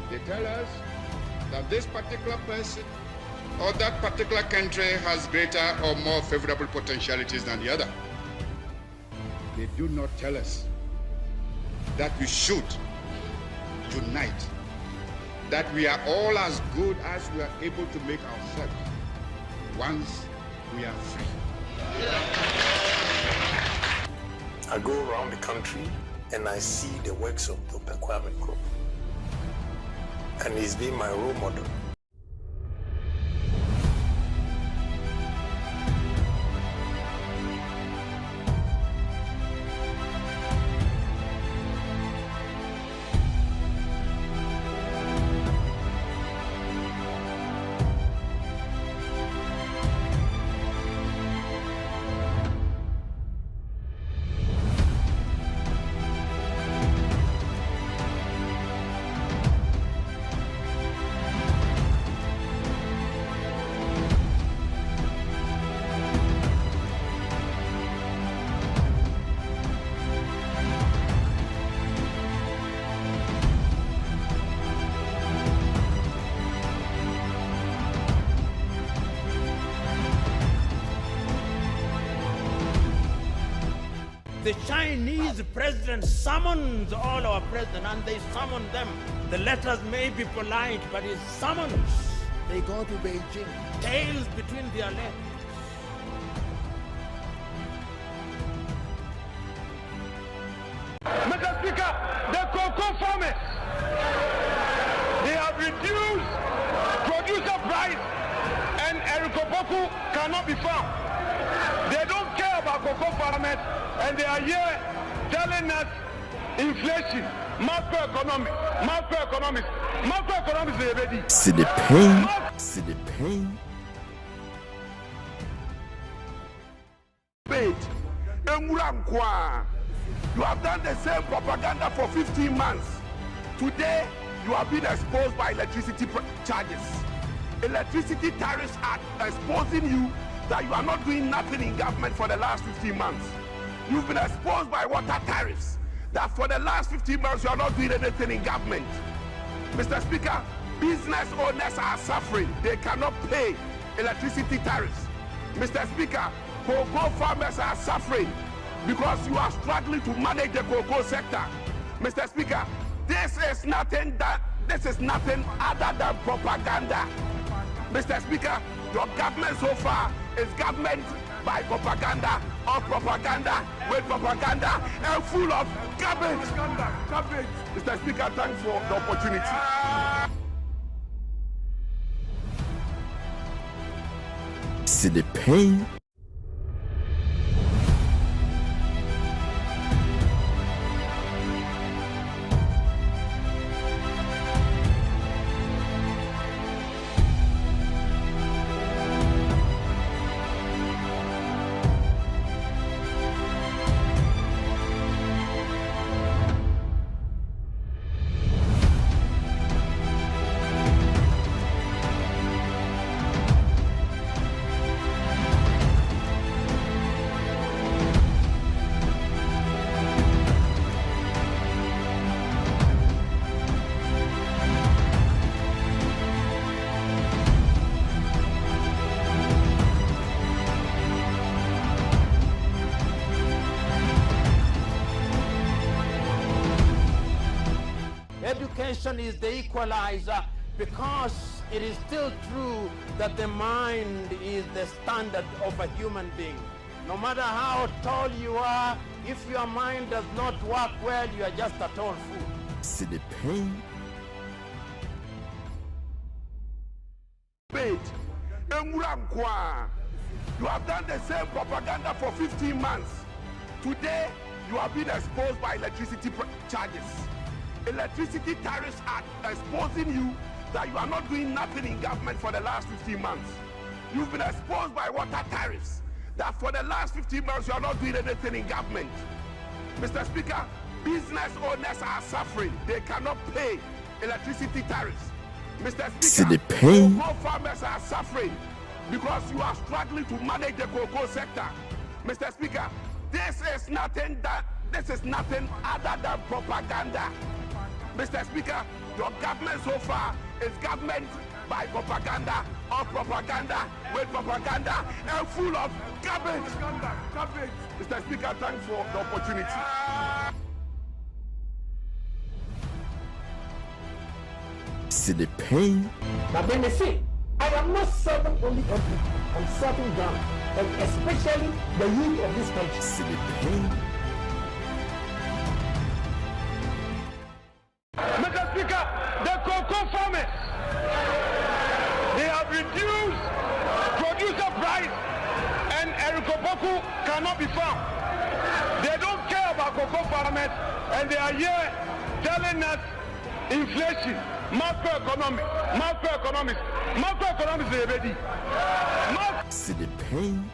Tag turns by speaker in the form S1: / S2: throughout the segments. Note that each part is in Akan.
S1: They tell us that this particular person or that particular country has greater or more favorable potentialities than the other. They do not tell us that we should unite, that we are all as good as we are able to make ourselves once we are free.
S2: I go around the country and I see the works of Dr. Kwame Nkrumah, and he's been my role model.
S3: The Chinese president summons all our presidents, and they summon them. The letters may be polite, but it's summons. They go to Beijing, tails between their legs.
S4: Mr. Speaker, the cocoa farmers, they have reduced producer price, and Erikoboku cannot be found. They don't care about cocoa farmers, and they are here telling us inflation, macroeconomics. Macroeconomics is ready.
S5: See the pain. See the pain.
S4: You have done the same propaganda for 15 months. Today, you have been exposed by electricity charges. Electricity tariffs are exposing you that you are not doing nothing in government for the last 15 months. You've been exposed by water tariffs that for the last 15 months you are not doing anything in government. Mr. Speaker, business owners are suffering. They cannot pay electricity tariffs. Mr. Speaker, cocoa farmers are suffering because you are struggling to manage the cocoa sector. Mr. Speaker, this is nothing other than propaganda. Mr. Speaker, your government so far is government by propaganda, or propaganda with propaganda, and full of garbage. Mr. Speaker, thanks for the opportunity.
S5: See the pain.
S3: Education is the equalizer, because it is still true that the mind is the standard of a human being. No matter how tall you are, if your mind does not work well, you are just a tall fool.
S5: See the pain.
S4: You have done the same propaganda for 15 months. Today, you have been exposed by electricity charges. Electricity tariffs are exposing you that you are not doing nothing in government for the last 15 months. You've been exposed by water tariffs that for the last 15 months you are not doing anything in government. Mr. Speaker, business owners are suffering. They cannot pay electricity tariffs. Mr. Speaker, cocoa farmers are suffering because you are struggling to manage the cocoa sector. Mr. Speaker, this is nothing other than propaganda. Mr. Speaker, your government so far is government by propaganda, of propaganda, with propaganda, and full of garbage. Garbage. Mr. Speaker, thanks for the opportunity.
S5: See the pain.
S6: Now then they say, I am not serving only country, I'm serving Ghana, and especially the youth of this country.
S5: See the pain.
S4: Mr. Speaker, the cocoa farmers, they have reduced producer price and Erikoboku cannot be found. They don't care about cocoa farmers and they are here telling us inflation, macroeconomics is ready.
S5: See the pain.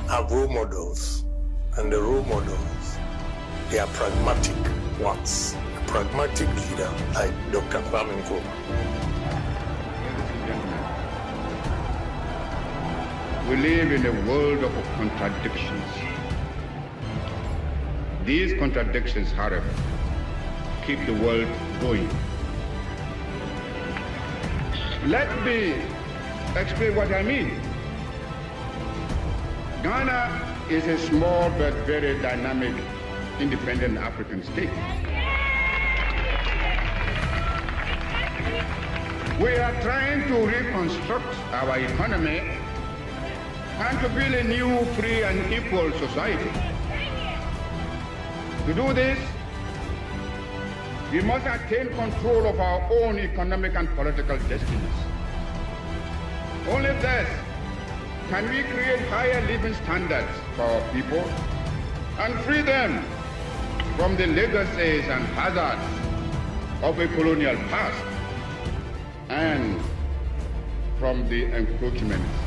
S2: Have role models, and the role models, they are pragmatic ones. A pragmatic leader like Dr. Kwame Nkrumah.
S1: We live in a world of contradictions. These contradictions, however, keep the world going. Let me explain what I mean. Ghana is a small but very dynamic, independent African state. We are trying to reconstruct our economy and to build a new, free and equal society. To do this, we must attain control of our own economic and political destinies. Only thus can we create higher living standards for our people and free them from the legacies and hazards of a colonial past and from the encroachments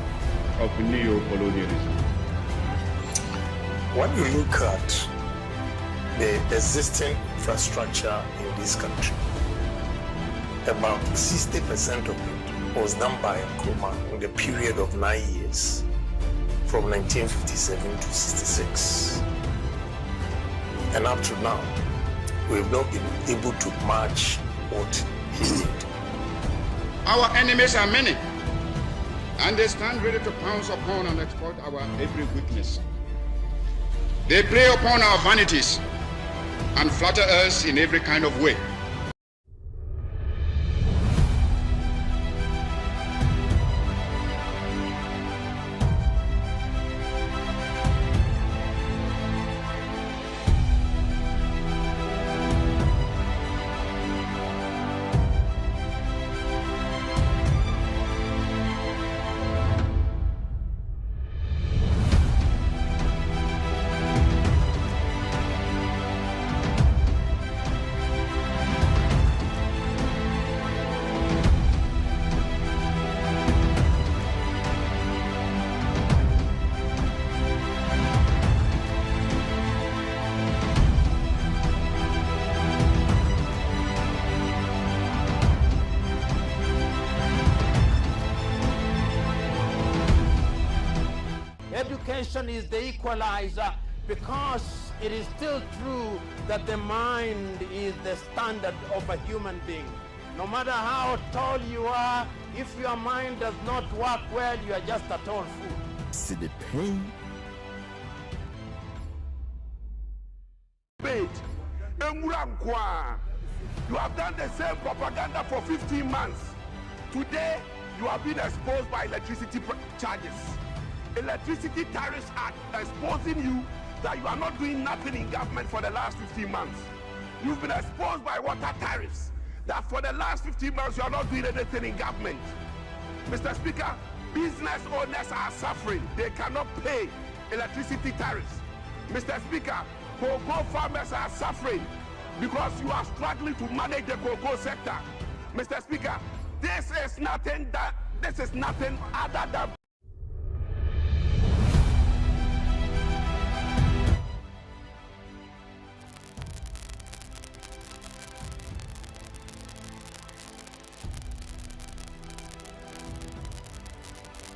S1: of neo-colonialism.
S2: When you look at the existing infrastructure in this country, about 60% of it was done by Nkrumah in the period of 9 years, from 1957 to 66. And up to now, we've not been able to match what he did.
S1: Our enemies are many, and they stand ready to pounce upon and exploit our every weakness. They prey upon our vanities and flatter us in every kind of way.
S3: Education is the equalizer, because it is still true that the mind is the standard of a human being. No matter how tall you are, if your mind does not work well, you are just a tall fool.
S5: See the pain.
S4: You have done the same propaganda for 15 months. Today, you have been exposed by electricity charges. Electricity Tariffs Act exposing you that you are not doing nothing in government for the last 15 months. You've been exposed by water tariffs that for the last 15 months you are not doing anything in government. Mr. Speaker, business owners are suffering. They cannot pay electricity tariffs. Mr. Speaker, cocoa farmers are suffering because you are struggling to manage the cocoa sector. Mr. Speaker, this is nothing other than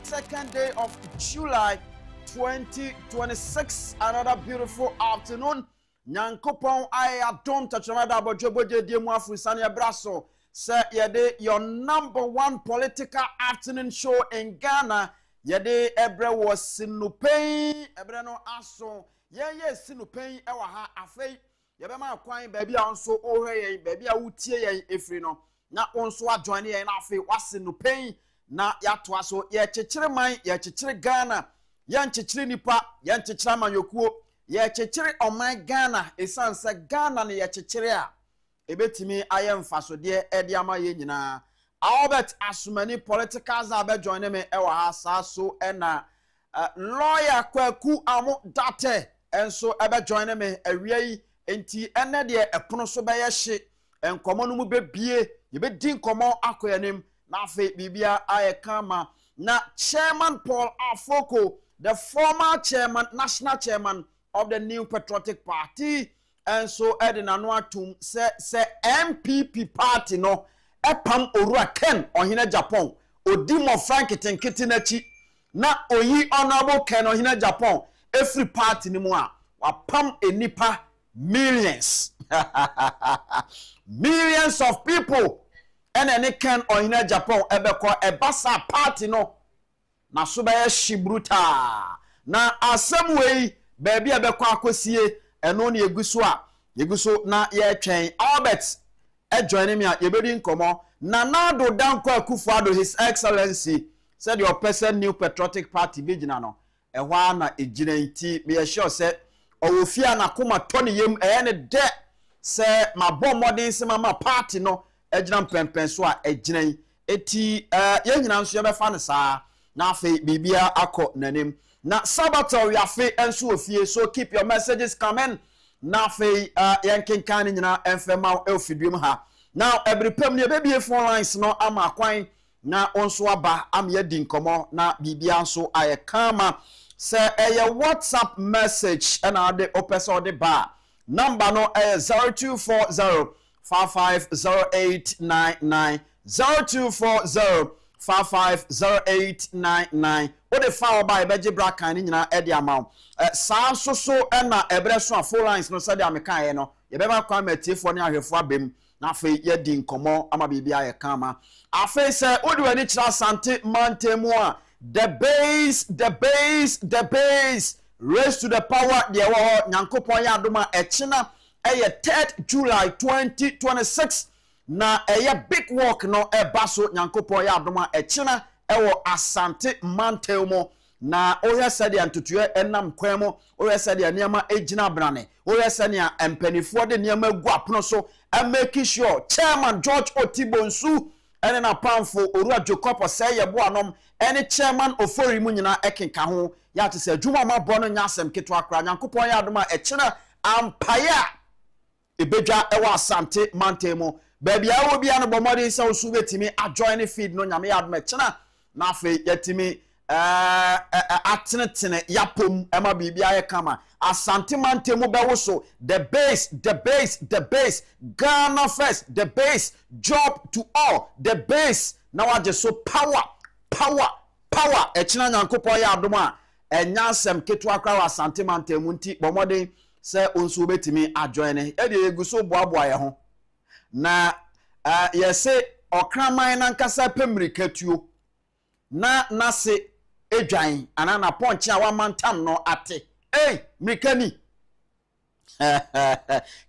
S7: second day of July 2026. Another beautiful afternoon. Nyankopon aya dom tachomada abojoboje die mu afrisane braso say yede your #1 political afternoon show in Ghana. Yede ebre was sinupen ebre no aso ye sinupen e wa ha afei yebe ma kwan ba bia onso ohwe ye ba bia wutie ye efri no na onso ajoin ye na afei wasinupen na yato aso ye chechire man ye chechire Ghana ye chechire nipa ye chechire manyokuo ye chechire oman Ghana esanse Ghana ne ye chechire a ebetimi ayemfaso de ediama ye nyina Albert Asumani political zabe join me e wa ha so na lawyer Kwaku Amo Date enso ebe join me awie enti ene de epono so be ye hye enkomo no mu bebie ye be din komo akoyanim na fe bibia ayekama na Chairman Paul Afoko, the former chairman, national chairman of the New Patriotic Party, and so Edina Noatum say MPP party no epam orua Ken ohine Agyapong odimo Frank Tenketinechi na oyi honorable Ken ohine Agyapong every party ni mu a wapam enipa millions millions of people. And any Ken ohine Agyapong ebeko ebasa party no na so be shibruta na asem wei baby ebeko akosie eno na yeguso na ye twen Albert e join me a yebedi nkomo na nado danko akufo-addo his excellency said your person New Patriotic Party bigina no ehwa na ejina nti me sure say owofia na koma toni yem ne de say mabom modern se mama party no ejina mpempen so a ejina eti ye nyina nso ye be fa ne saa na afi bibia akọ nanim na sabato we afi enso ofie so keep your messages coming na afi yenkenkan nyina enfema elfidum ha now every pem ne be phone lines no ama kwan na onso aba am ye di nkomo na bibia nso ayekama say a WhatsApp message and ade opeso de ba number no 0240 550899 0240550899 what the file by beje braka ni nyina e de amount saa so na ebre so a phone lines no say de ameka ye no ye be ba kwa matiefo ne ahwefo abem na afi ye di nkomo ama bibia ye kama afi say odi wani kira sante mantemu a the base raise to the power de wo nyankopon ya adoma echina eye 3rd July 2026 na eye big work no baso nyankopon ya adoma echina ewo asante mantemo na oya sade antutuye enam kwemo oya sade niama ejina brane oya sade empanifo de niama gu apono so make sure chairman George Otibonsu ene na pamfo oru ajokopo say ye bo anom ene chairman ofori mu nyina ekenka ho ya te se adwuma mabɔ no nyasem keto akra nyankopon ya adoma echina ampaya ebedwa ewa asante mantemo baby awo bia no bomode se osu betimi ajoin feed no nyame ya adoma echina na afi yetimi atenetene yapom ema bibia ye kama asante mantemo bewo so the base Ghana first the base job to all the base na waje so power echina nyankopon ya adoma enyasem ketu akra wa asante mantemo nti bomode se onsu betimi ajoin e de eguso boaboa ye ho na yese okraman na nkasa pemrikatuo na nase edwan anana ponche a wamantam no ate mikani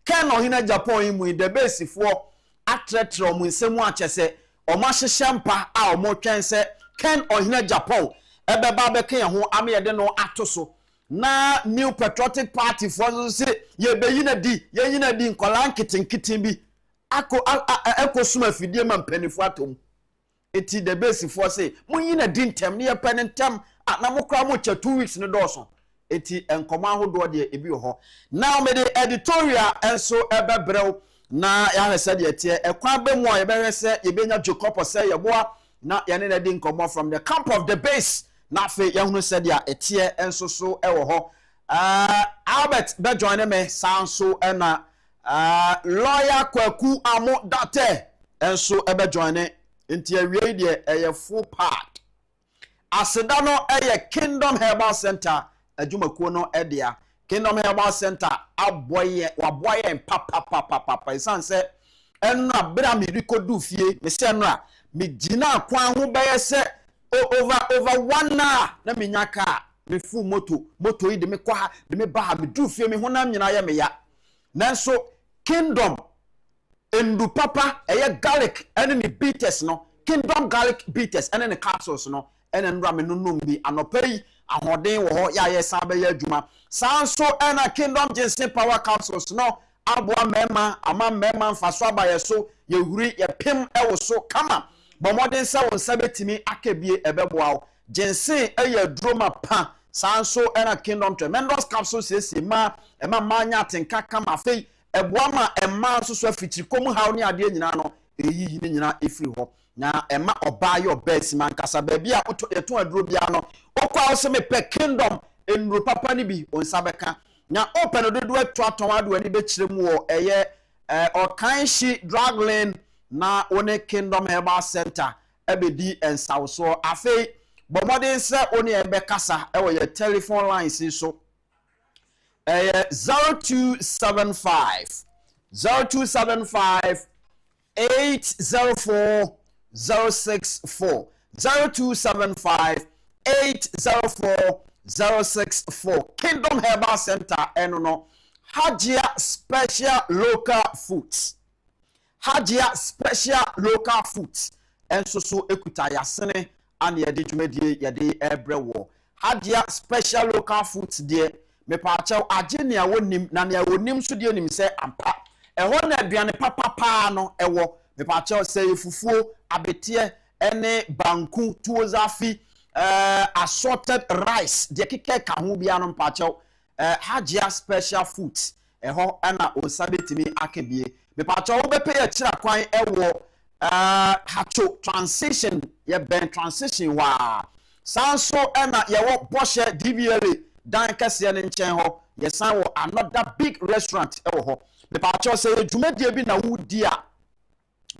S7: kan ohina Agyapong imu de basifo atretre mu nsemu achese omo hyehyempa a omo twen se Ken ohina Agyapong ebeba beka ye ho ame ye de no atoso na New Patriotic Party for say ye beyina di ye yina di nkola nketenketin bi akosuma fidie ma mpanifo atom eti the base for say munyina di ntem ne ye penentem na mokra mo cha 2 weeks ne doso eti enkoma ahodo de ebi ho now me the editorial enso ebebrew na ya hese de tie ekwan be mu a ye be hese ye benya Jacob say ye boa na ye ne di nkomo from the camp of the base na fe ye hunu se de etie enso so ewo ho Albert be join me sanso na lawyer Kwaku Amo Date enso ebe join nti awie de eye full part aseda no eye Kingdom Herbal Center adwumakuo no edea Kingdom Herbal Center waboye papa isan se enra bra mi rikodu fie me se enra mi gina kwan ho beye se over 1 hour na me nyaka me fu moto yi de me kwa de me ba me du fie me honam nyina ye me ya nanso Kingdom endu papa eye garlic ene ni bitters no Kingdom garlic bitters ene ni capsules no ene nra me nunum bi anopai ahoden wo ho ya ye san be ya adwuma sanso ena Kingdom ginseng power capsules no aboa mema ama mema mfaso abaye so ye huri ye pem ewo so kama bomodin se won sabetimi akebie ebeboa ginseng eye droma pa sanso ena Kingdom tremendous capsules esi ema manya atenka kama fei eboa ma ema so so afitiri komu hawo ne ade nyina no eyi ne nyina efiri ho na ema oba yo best man kasa ba bia eto aduro bia no okwa so me pe Kingdom enro papa ni bi onsabeka na open ododo eto aton ado ani be kiremu wo eye Okanshi drug lane na one Kingdom Herbal Center ebedi ensawso afei bomodin se oni ebe kasa e wo ye telephone lines so 0275 804 064 0275 804 064 Kingdom Herbal Center eno Hajia Special Local Foods enso so ekuta yasene an yede dwumedie yede ebrewo Hajia Special Local Foods de me pa chaw agene a wonim na ne a wonim so de nim se ampa eho na aduane papa no ewo me pa chaw se efufuo abetie ene banku tuozafi assorted rice de keke ka ho bia no pa chaw Hajia Special Foods eho ana osabetimi akebie me pa chaw be pay akira kwan ewo hacho transition ye ben transition wa sanso ana ye wo boshe DVLA dan kase ne nchen ho yesan wo another big restaurant ewo ho the pacho say dwumadie bi na wudi a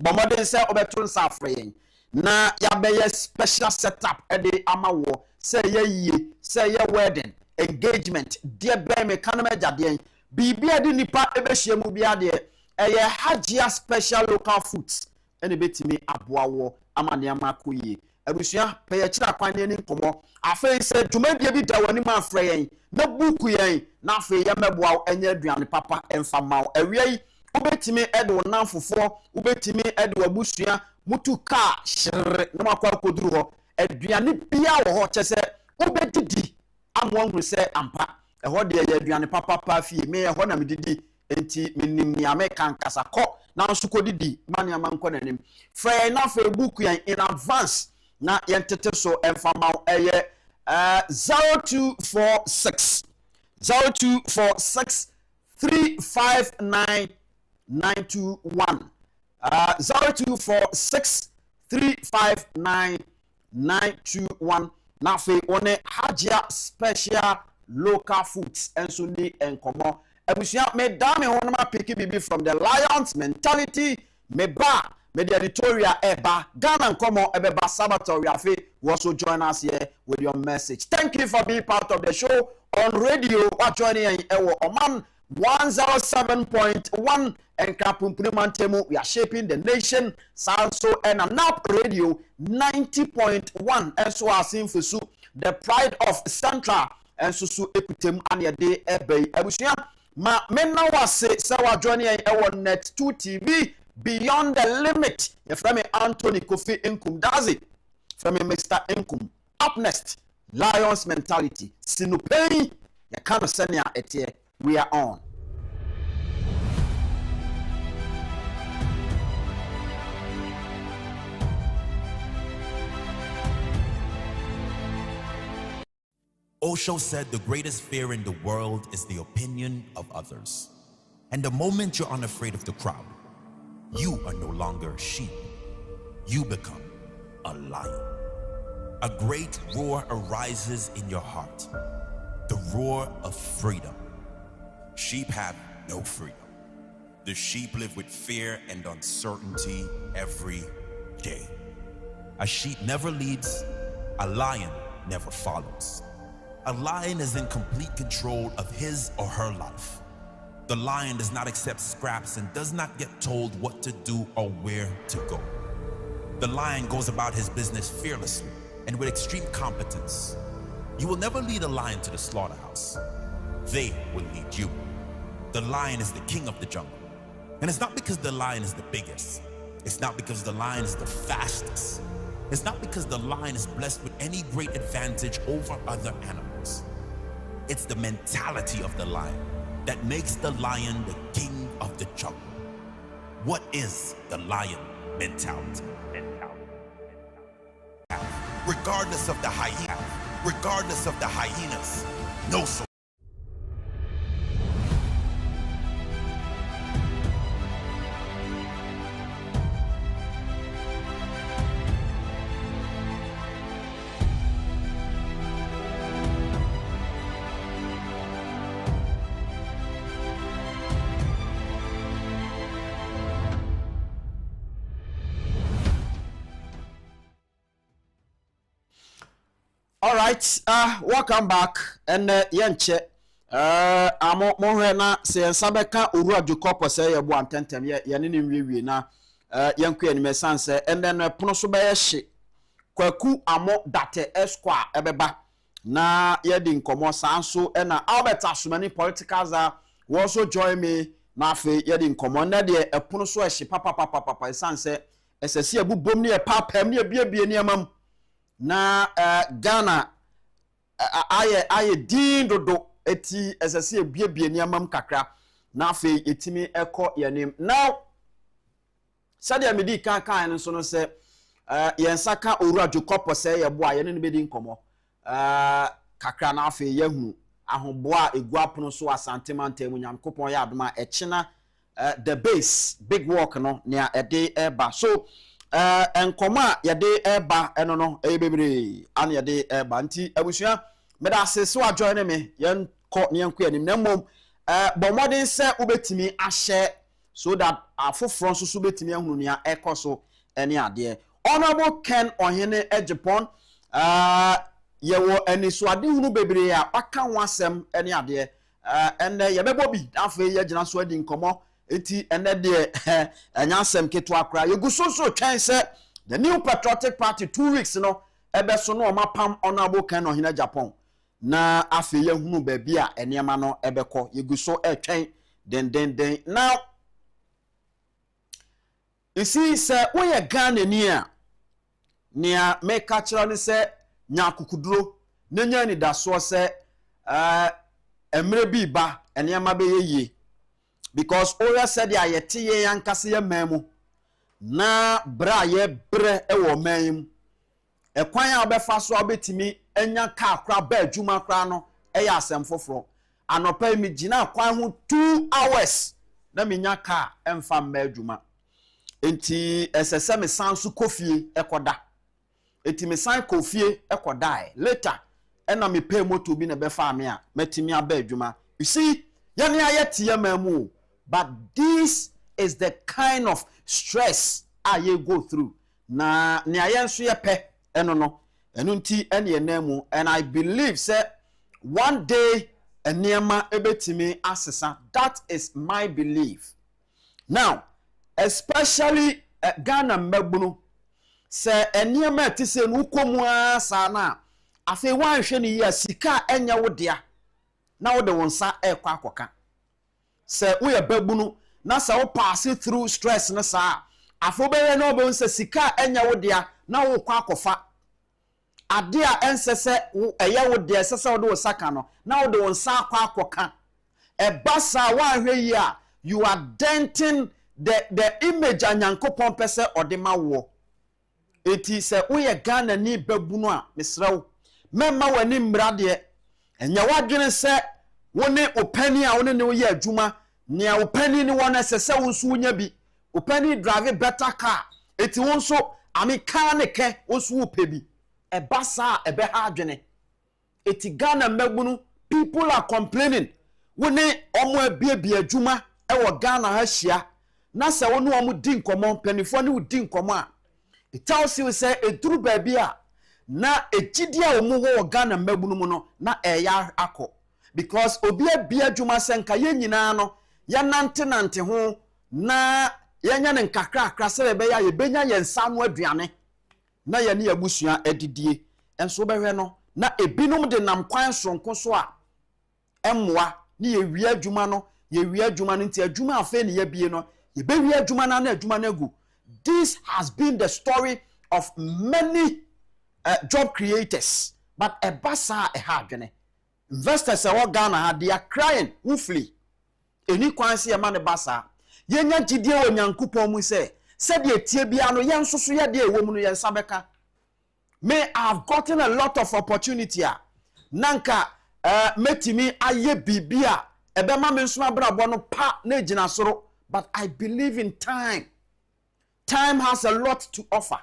S7: bomodin say obeto nsa afre na ya be ye special setup e de amawo say ye yie say ye wedding engagement de be me kanama jade bibia de nipa ebe hyiamu bia de eye Hajia Special Local Foods ene betimi aboawo amane amakoyie abusua peye kira kwan ne nkomo afei se dwumadie bi da wani ma afre yen na buku yen na afei ye meboa enye aduane papa emfa mawo awie ubetimi ede wonam fofo ubetimi ede wabusua mutu ka shire na makwa koduru ho aduane bia wo ho chese ubedidi amwonhuru se ampa eho de ye aduane papa pa fie me eho na medidi enti minim ni amekan kasako na nso kodidi mani amanko nanim frɛ na Facebook yan in advance na yentete so emfama eye 0246 359 921 0246 359 921 na fe one Hajia Special Local Foods enso ni enkomo abusia me dame ho na pick bibi from the Lions mentality me ba me the editorial eba Ghana nkomo ebeba Sabatori afi also join us here with your message. Thank you for being part of the show on radio. What joining ewo Oman 107.1 and Kapumprimantemu. We are shaping the nation. Salso and Nap Radio 90.1 and so are seeing for the pride of Central and Susu Ekutem and Yade Ebe Ebusia. Ma mena wase se wa joining ewo Net 2 TV beyond the limit. From Anthony Kofi Nkum, that's it. From Mr. Nkum. Up next, Lions mentality. Sinupei, ya kano senya etie. We are on.
S8: Osho said the greatest fear in the world is the opinion of others. And the moment you're unafraid of the crowd, you are no longer a sheep. You become a lion. A great roar arises in your heart, the roar of freedom. Sheep have no freedom. The sheep live with fear and uncertainty every day. A sheep never leads, a lion never follows. A lion is in complete control of his or her life. The lion does not accept scraps and does not get told what to do or where to go. The lion goes about his business fearlessly and with extreme competence. You will never lead a lion to the slaughterhouse. They will lead you. The lion is the king of the jungle. And it's not because the lion is the biggest. It's not because the lion is the fastest. It's not because the lion is blessed with any great advantage over other animals. It's the mentality of the lion that makes the lion the king of the jungle. What is the lion mentality? Regardless of the hyena, regardless of the hyenas, no so.
S7: All right, welcome back. And yenche, amo mohena se ensabeka uru adukop se ye bo antentem ye ni nwiwi na yenku enime sanse and then pono so be hye kwaku amo date esqua ebeba na ye di nkomo sanso na Albert Asumani politicals will also join me na fe ye di nkomo na de pono so hye papa sanse esese abubom ne papam ne biebie ne amam na Ghana aye din dodo eti esese biebie ni amam kakra na afi etimi eko yanim now sadia medi kan nso no se yensaka owura Jacob se ye bo aye ne bedi nkomo kakra na afi yahu ahoboa eguapono so asante mantam nyankopon ya adoma echina the base big work no ne ede eba so enkoma yade eba eno no bebre an yade eba nti abusua meda asese wa join me yen ko ne yanku anim na mom bo modern se ubetimi ahye so that afofron so betimi ahunu ne ekoso ene ade honorable Ken Ohene Agyapong yewo eniso ade hunu bebre a aka wasem ene ade ene yebebo bi afa ye gina so adi nkomo eti ene de anyasem keto akra yegusoso twen se the new patriotic party 2 weeks no ebeso no mapam honorable Ken Ohene Agyapong na afa ye hunu bebi a enema no ebeko yeguso etwen den now you see say we ye Ghana ni a nia make cultural ni se nya kukuduro nenya ni daso se emre bi ba enema be ye because Oya said ya yete ye yankase ye memu na bra ye bre ewo mem ekwan ya obefa so obetimi enya ka akra ba adwuma kra no eya asem foforo anopa mi gina kwan ho 2 hours na menya ka emfa mma adwuma enti esese me sansu kofie ekoda eti me san kofie ekoda later ena me pay moto bi na befa me a metimi aba adwuma you see yani ayete ye memu but this is the kind of stress I go through na ni ayenso ye pe eno no enu nti ene enemu and I believe say one day enema ebetimi asesa that is my belief now especially Ghana mbagbuno se enema tise no komu asa na afi wanhwe ni ya sika enya wodea na wode wonsa ekwa akoka se wo ye bagbunu na sa wo pass through stress na sa afo be no be nse sika enya wo dia na wo kwa akofa ade a ensese eye wo dia sese wo de wo saka no na wo de wo nsa kwa akoka e basa wa hwe yi a you are denting the image anyankopon pese odema wo eti se wo ye Ghana ni babunu a mesrew memma wani mrade enya wadwene se woni opani a woni ne wo ye adwuma ne opani ni wona sese wo nso nya bi opani drive better car eti won so amika ne ke wo so wo pe bi e basa e be ha adwene eti Ghana magbunu people are complaining woni omo abie adwuma e wo Ghana ha hia na se woni omo di nkomo panifo ne wo di nkomo a it tells you say eduru baabi a na ejidi a omo wo Ghana magbunu mu no na eya akọ because obi abie adwuma se nka ye nyina no ya nante ho na yenya ne nkakra akra se be ya ye benya ye nsa no aduane na ye ne yabusua edidie enso behwe no na ebinom de nam kwan sonko so a emmoa ne ye wi adwuma no nti adwuma afa ne ye bie no ye be wi adwuma na adwuma na gu. This has been the story of many job creators, but a basa a hardware. Investors are Ghana, they are crying, woefully. Any kwansi a man basa. Yenya jidie wo nyankopon mu say, said ye tie bia no yen so so ye de womu no yen sabeka. May I have gotten a lot of opportunity a. Nanka metimi aye bibia ebema me nso abrabo no pa na gina soro, but I believe in time. Time has a lot to offer.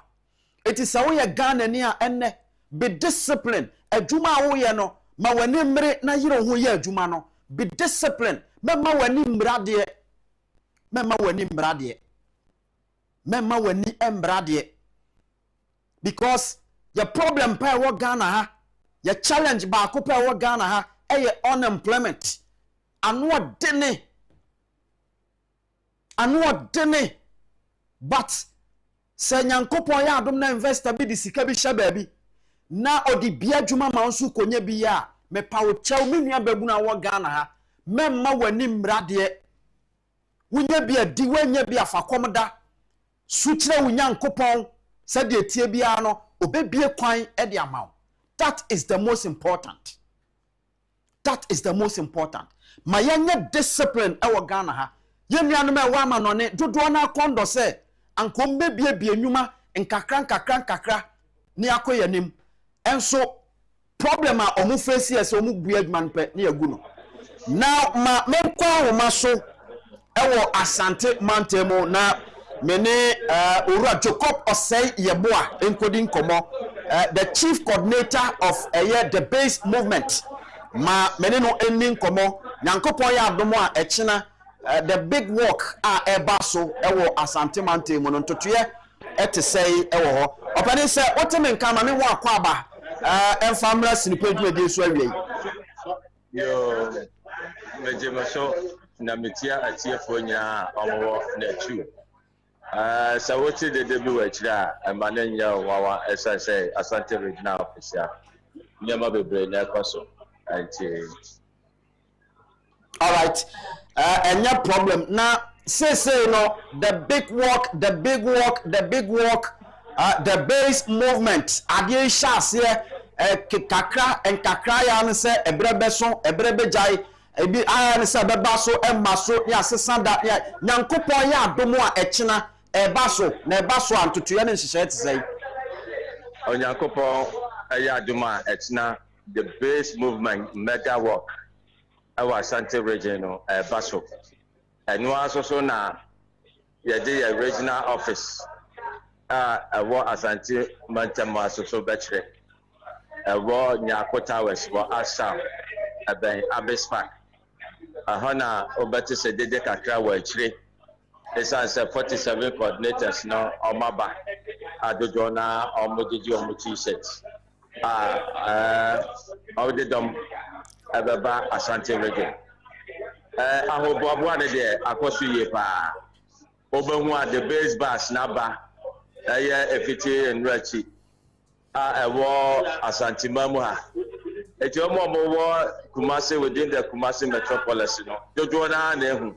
S7: It is a way Ghana near enne be disciplined. Adwuma wo ye no ma wani mre na yiro ho ye adwuma no be disciplined. Mema wani mrade. Because your problem pa wo Ghana ha, your challenge ba ko pa wo Ghana ha e unemployment. Anu dene. But se nyankopon ya adom na investor bi di sika bi hye baabi na odi bia dwuma ma nso konya bi ya me pawo chew me nua babu na wo Ghana ha memma wani mrade wunya bia di wanya bia fakom da sukyere wunya nkopon se de tie bia no obebie kwan e de amaw. That is the most important. Ma yanya discipline e wo Ghana ha yenua no me wa ma no ne dodo na kondo se ankombe bie nyuma nkakra ni akoyanim enso problem a omu face yes omu bua adman pe na yagu no now ma menkwa wo maso ewo Asante Mantemo na mene Owura Jacob Osei Yeboa encoding komo the chief coordinator of the base movement ma mene no ending komo nyankopon ya adomo a echina the big work ebaso ewo Asante Mantemo no ntotoye ete sei ewo ho opani se oteme nka ma me ho akwa aba enfamra sinipedwe de so awie
S9: yo mejemaso na metia atiefo nya omo na chu sawoti de debi wachira amanenya wawa esase Asante regional officer nyama bebre na kwaso anti.
S7: All right. Any problem now? Say no. The big work, the base movement. Adi shas here. Kakra and kakra ya ne se ebrebeso ebrebejai ebi aya ne se bebaso emaso ya sesanda ya nyankopon ya adomo a echina ebaso na ebaso antutu ya ne nhihye te sei
S9: onyankopon ya adomo a echina the base movement mega work our Asante region baso enu asoso na yede ya regional office our Asante Mantemo asoso bechre ewo nyakota weswo asam aben abespa ahona obeti se dede kakra wa chire esa 47 coordinators no omaba adojo na omodiji omuti set awdedom ababa Asante region ahoboabo ane de akoso ye pa obehu a the base bus na ba efiti enrachi ewo Asante mamu ha eti omo wo Kumasi within the Kumasi metropolis no jojo na ehu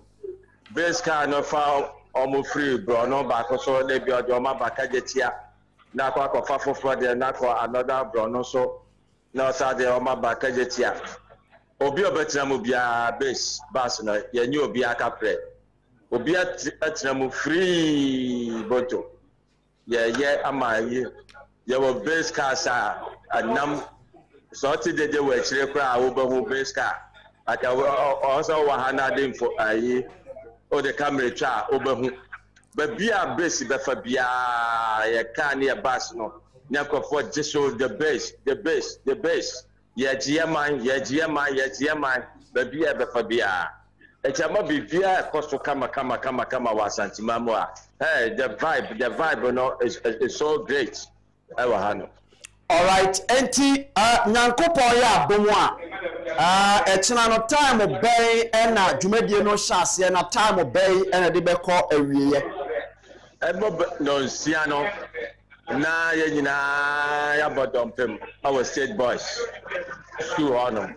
S9: base car no fa omo free bro no back so na bi ojo ma baka jetia na kwa fa foforo de na kwa another bro no so na sa de o ma baka jetia obi obetina mu bia base bus na ye nyi obi aka pre obi atina mu free boto ye ama ye wo base car sa anam so ti de we chire kra wo behu base car aka also wa hana de info ayi o de camera twa obehu ba bia base be fa bia ye kan ye bus no nyakofo jiso the base ye GMI ba bia be fa bia e chama bi bia kosto kama wa santimamu a hey the vibe no is so great I wa hano.
S7: All right, enti nyankopon ya bomu a etina no time obey na dwumadie no hyase na time obey na de beko awieye
S9: ebo no nsia no na ye nyina ya bodompem our state boys school honum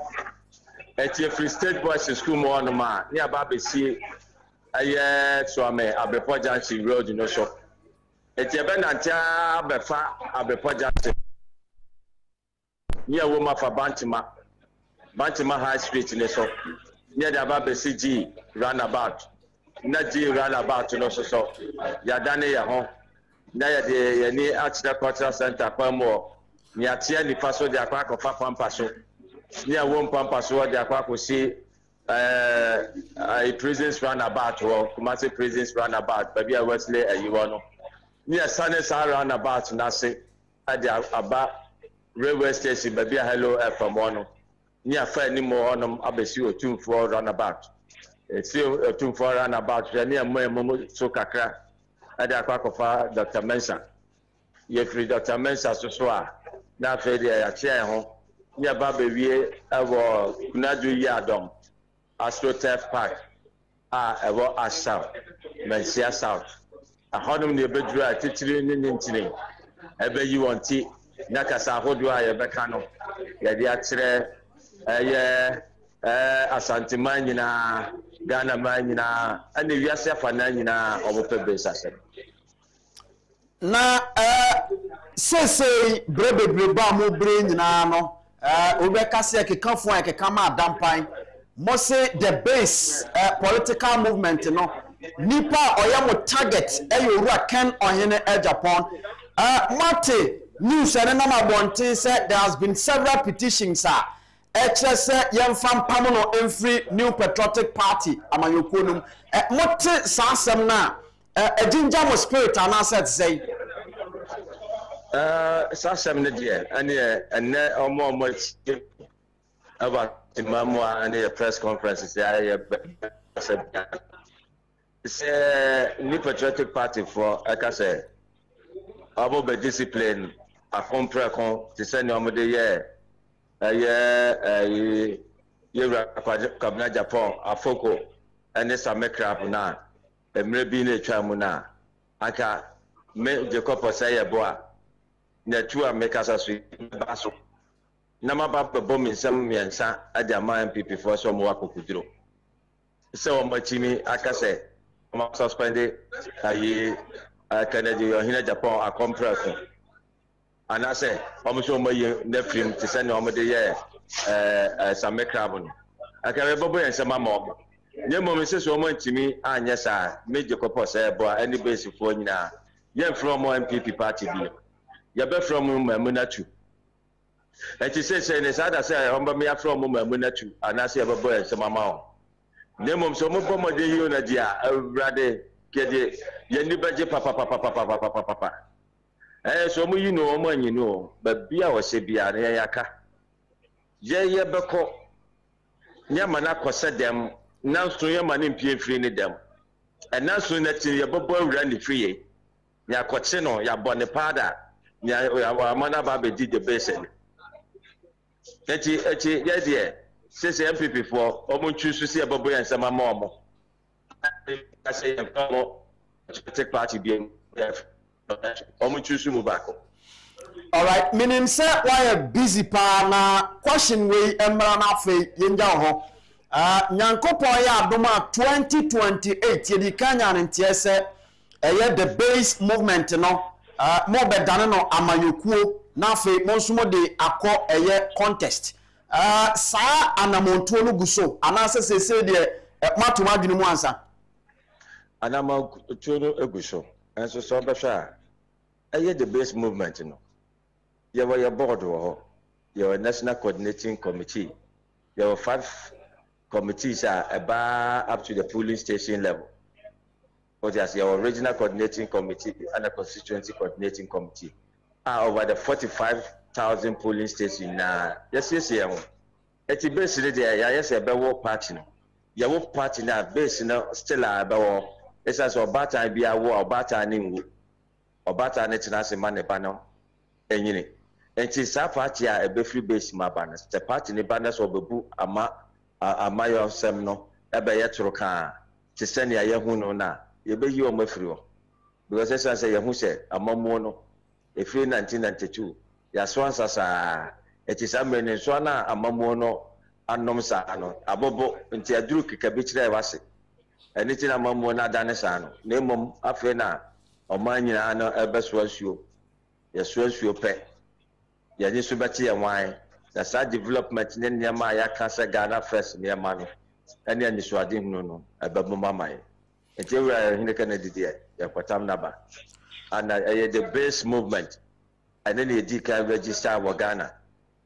S9: eti free state boys school mo honum a ni aba besi aye so ame Abepo Junction road no so eti ebe na ntia befa Abepo Junction near Woma for Bantima High Street in the so near the Ababesi G roundabout. Not G roundabout to no so. Yadane ya home. Naya de Yani Architect Cultural Center, Pamo, near Tiani Paso de Aquaco Pampaso. Near Wom Pampaso de Aquaco see a prisons roundabout or Kumasi prisons roundabout, Babia Wesley and Yuano. Near Sunnis are roundabout, Nasi, at the Abba. Railway station, baby, hello, from one. Near fair any more on Abesi or 2-4 runabout. It's still a 2-4 runabout, near Momo so kakra at the Aquacofa, Dr. Mensa. Ye free Dr. Mensa so now fed a chair home. Near Baby, our Kunadu Yadom, AstroTurf Park, our Ash South, Mensia South. A honum near Bedra, Titling in Intining. Ever you want tea. Nakasa hodu a yebeka no ye de akire Asante man nyina Ghana man nyina ane wiase afa na nyina obope base asem
S7: na sese brebebre ba mo bre nyina no obeka se kekanfo akeka ma adampan mo se the base political movement no nipa oyamo target eyowura Ken Ohene Agyapong Mate news and number said there has been several petitions HSA Yemfam Pamono every new patriotic party Amayokunum Mote Sansam na a ginger spirit and asset say
S9: Sansam Nadia and more much about the Mamma and the press conferences. It's a new patriotic party for Akase. Abo be discipline a comprehend to send your mother ye kabna Japan afoko ene same crap na emre bi na twa mu na aka me je kopo say boa na tu America so baso na mababa bom nsam miensa adama MPP for so mo akokudiro se o machimi aka say o suspend ayi Kennedy Ohene Japan a comprehend and I say, I'm sure my nephew to send on the some carbon. I can remember and some more. Your mom says so much to me, and yes, I made your couple say, boy, any basic for you now. You're from one MPP party. You're from Munatu. And she says, and as I say, I'm me from Munatu, and I say, a boy, some amount. Name so much more than you, Nadia, rather get it. You papa. So you know, man, you know, but be our Sabia, Yaka. Ye beko. Yamanako said them, now to your man in P free them. And now soon that your boy ran the free. Ya Cochino, ya Bonipada, ya Manababe did the basin. Etty, yeah, dear, says MPP for almost choose to see a boy and some more. I say, take party being deaf. All
S7: right, meaning say why a busy pa na question we emra na fe yenja ho Nyankopon ya adoma 2028 yedi kanya ntie se the base movement no mo bedane no amayokuo na afi mo nso mo de akọ contest saa anamontuo no guso anase sese de matoma adwene mu ansa
S9: anamontuo no eguso enso so behwa the base movement no ye were your board wo your national coordinating committee there were 5 committees up to the polling station level. But there's your regional coordinating committee and a constituency coordinating committee. Over the 45,000 polling stations. Yes. It's basically yes, a better party. Your party now based still a better. It's as a batter be a war, batter and or batter and it's not a man banner. And you know, it's a party a free base my banners. The party in the banners of the book amayo semno ebe yetro ka ti sene ya yehu no na ye be yi o mafiri o because esa say yehu se amamu no efi 1992 ya so ansasa eti samene so na amamu no anom sa no abobo nti aduru kika bi kire wase eni ti na amamu na dane sa no na emom afi na omanyina no ebe so asuo ye so asuo pe ye ni so beti ye wan that's a development in Yama Yakasa Ghana first near Manu. And then this was no about Mamma. And they were in the Kennedy, Yapatam Naba. And the base movement. And then you can register Wagana.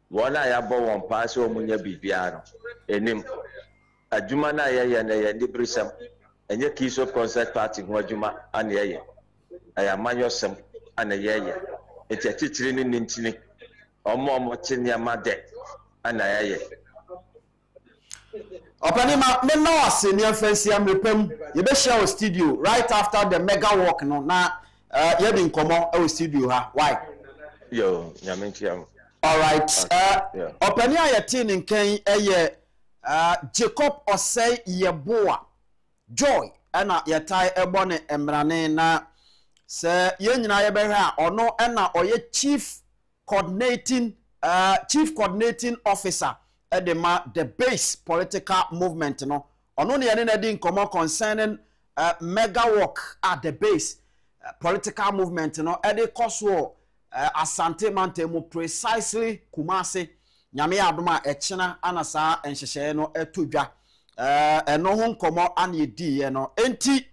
S9: One I have one pass or Munya Bibiano. And him a Jumana and a Nibrisam. And your keys of concert party, Wajuma and Yaya. I am Mayosam and a Yaya. It's a teaching in Nintini. Omo tinya made anaye
S7: Opanima me no ase ne fancy amrepam ye be share studio right after the mega walk no na ye di nkomo e studio ha why
S9: yo nyamentia
S7: all right opani ayete ne nkan eye Jacob Osei Yeboa Joy ana yetai ebo ne emrane na se ye nyina ye be hwa ono na oye chief coordinating officer at the base political movement no ono ne yene na di nkomo concerning mega work at the base political movement no e de koso Asante Mantemu precisely Kumasi nyame adoma echina anasa enhyehyɛ no etodwa eno ho nkomo anedi no enti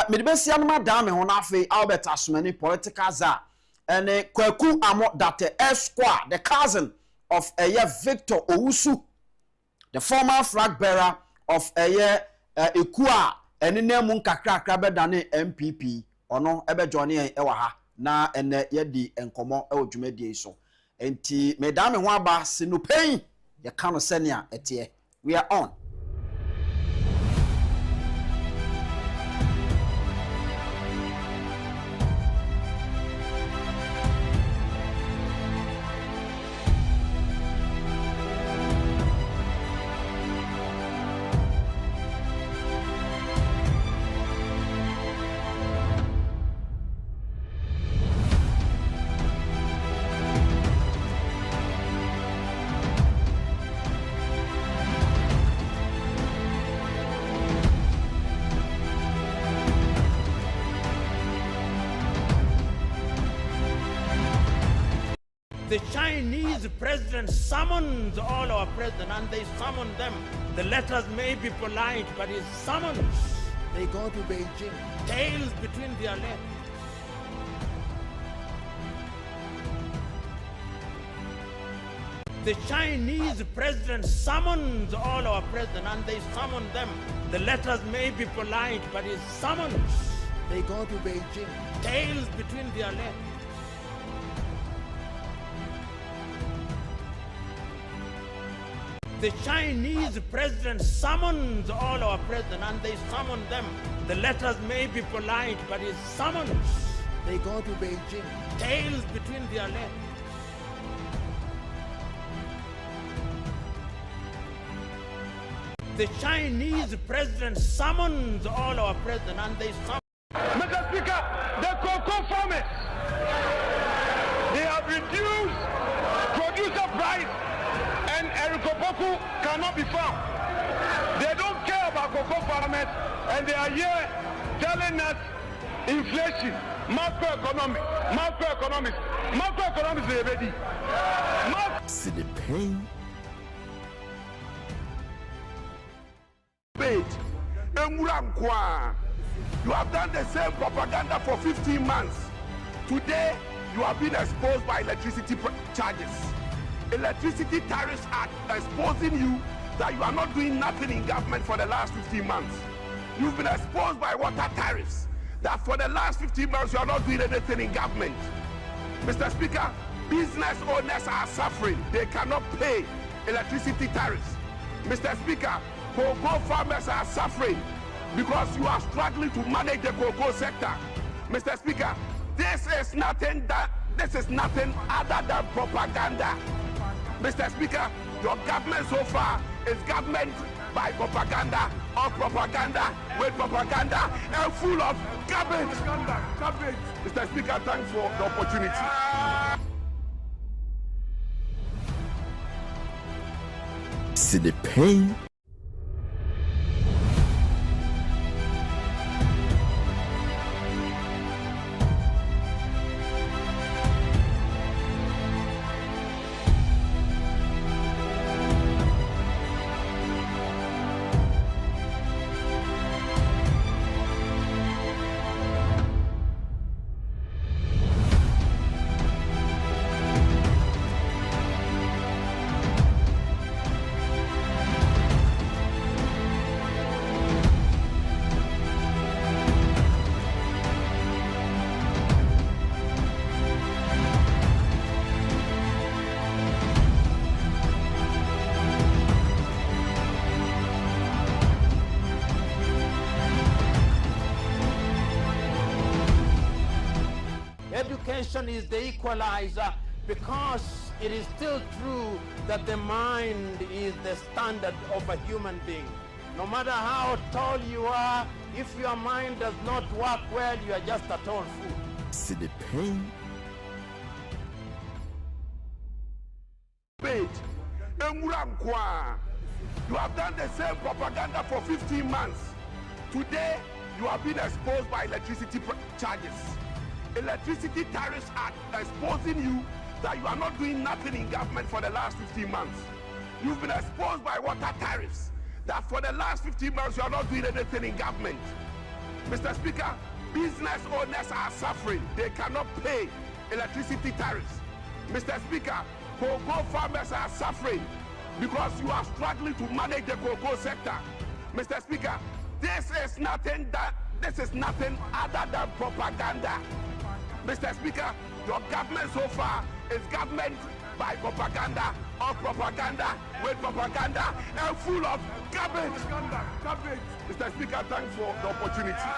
S7: medibesia no madam me ho na afi Albert Asumani political za ene Kwaku Amo Date Esquire the cousin of Victor Owusu the former flag bearer of Ekua ene nemu nkakrakra bedane MPP ono ebe johnny ewa ha na ene yedi enkomo e odwumadi so enti medame ho aba sinopɛn ye ka no senia etie we are on.
S3: The Chinese president summons all our presidents, and they summon them. The letters may be polite, but it's summons. They go to Beijing, tails between their legs. The Chinese president summons all our presidents, and they summon them. The letters may be polite, but it's summons. They go to Beijing, tails between their legs. The Chinese president summons all our presidents, and they summon them. The letters may be polite, but it's summons. They go to Beijing, tails between their legs. The Chinese president summons all our presidents, and they summon.
S4: Mr. Speaker, the cocoa farmers, they have reduced producer price, and Erikoboku cannot be found. They don't care about cocoa farmers, and they are here telling us inflation, macroeconomics, they ready.
S5: See the pain.
S4: You have done the same propaganda for 15 months. Today, you have been exposed by electricity charges. Electricity Tariffs Act exposing you that you are not doing nothing in government for the last 15 months. You've been exposed by water tariffs that for the last 15 months you are not doing anything in government. Mr. Speaker, business owners are suffering. They cannot pay electricity tariffs. Mr. Speaker, cocoa farmers are suffering because you are struggling to manage the cocoa sector. Mr. Speaker, this is nothing other than propaganda. Mr. Speaker, your government so far is government by propaganda, or propaganda with propaganda, and full of garbage. Mr. Speaker, thanks for the opportunity.
S5: See the pain.
S3: Education is the equalizer, because it is still true that the mind is the standard of a human being. No matter how tall you are, if your mind does not work well, you are just a tall fool.
S5: See the pain.
S4: You have done the same propaganda for 15 months. Today, you have been exposed by electricity charges. Electricity Tariffs Act exposing you that you are not doing nothing in government for the last 15 months. You've been exposed by water tariffs that for the last 15 months you are not doing anything in government. Mr. Speaker, business owners are suffering. They cannot pay electricity tariffs. Mr. Speaker, cocoa farmers are suffering because you are struggling to manage the cocoa sector. Mr. Speaker, this is nothing other than propaganda. Mr. Speaker, your government so far is government by propaganda, or propaganda with propaganda, and full of garbage. Mr. Speaker, thanks for the opportunity.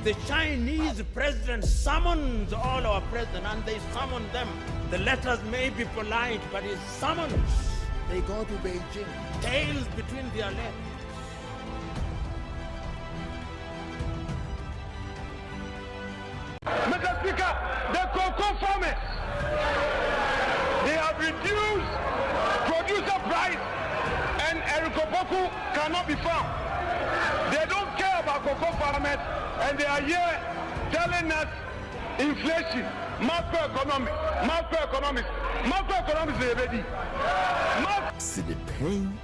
S3: The Chinese president summons all our presidents, and they summon them. The letters may be polite, but it's summons. They go to Beijing, tails between their legs.
S4: Mr. Speaker, the cocoa farmers, they have reduced producer price and Agyapong cannot be found. They don't care about cocoa farmers, and they are here telling us inflation, macroeconomics is ready.
S5: See the pain.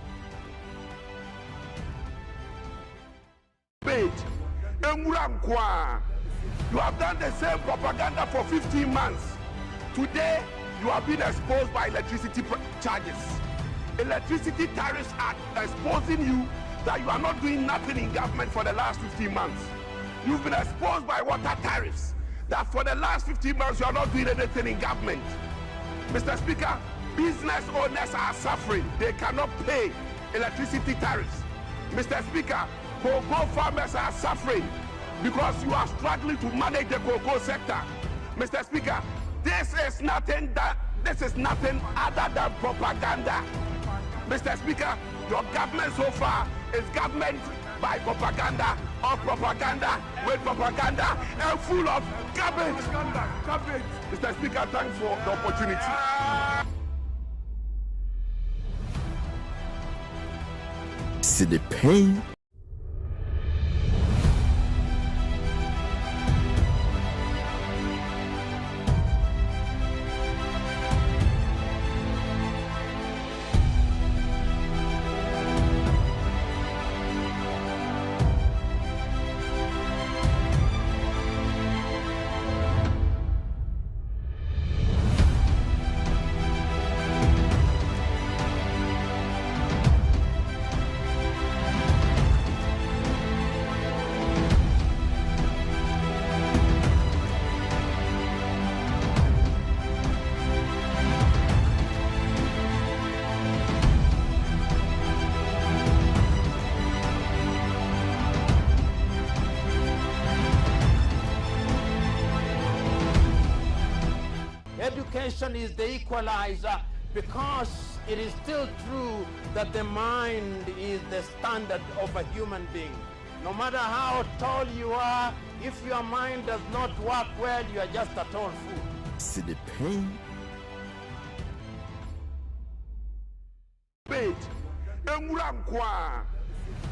S4: You have done the same propaganda for 15 months. Today, you have been exposed by electricity charges. Electricity tariffs are exposing you that you are not doing nothing in government for the last 15 months. You've been exposed by water tariffs that for the last 15 months you are not doing anything in government. Mr. Speaker, business owners are suffering. They cannot pay electricity tariffs. Mr. Speaker, cocoa farmers are suffering because you are struggling to manage the cocoa sector. Mr. Speaker, this is nothing other than propaganda. Mr. Speaker, your government so far is government by propaganda or propaganda with propaganda and full of garbage. Mr. Speaker, thanks for the opportunity.
S5: See the pain.
S3: Education is the equalizer, because it is still true that the mind is the standard of a human being. No matter how tall you are, if your mind does not work well, you are just a tall fool.
S5: See the pain.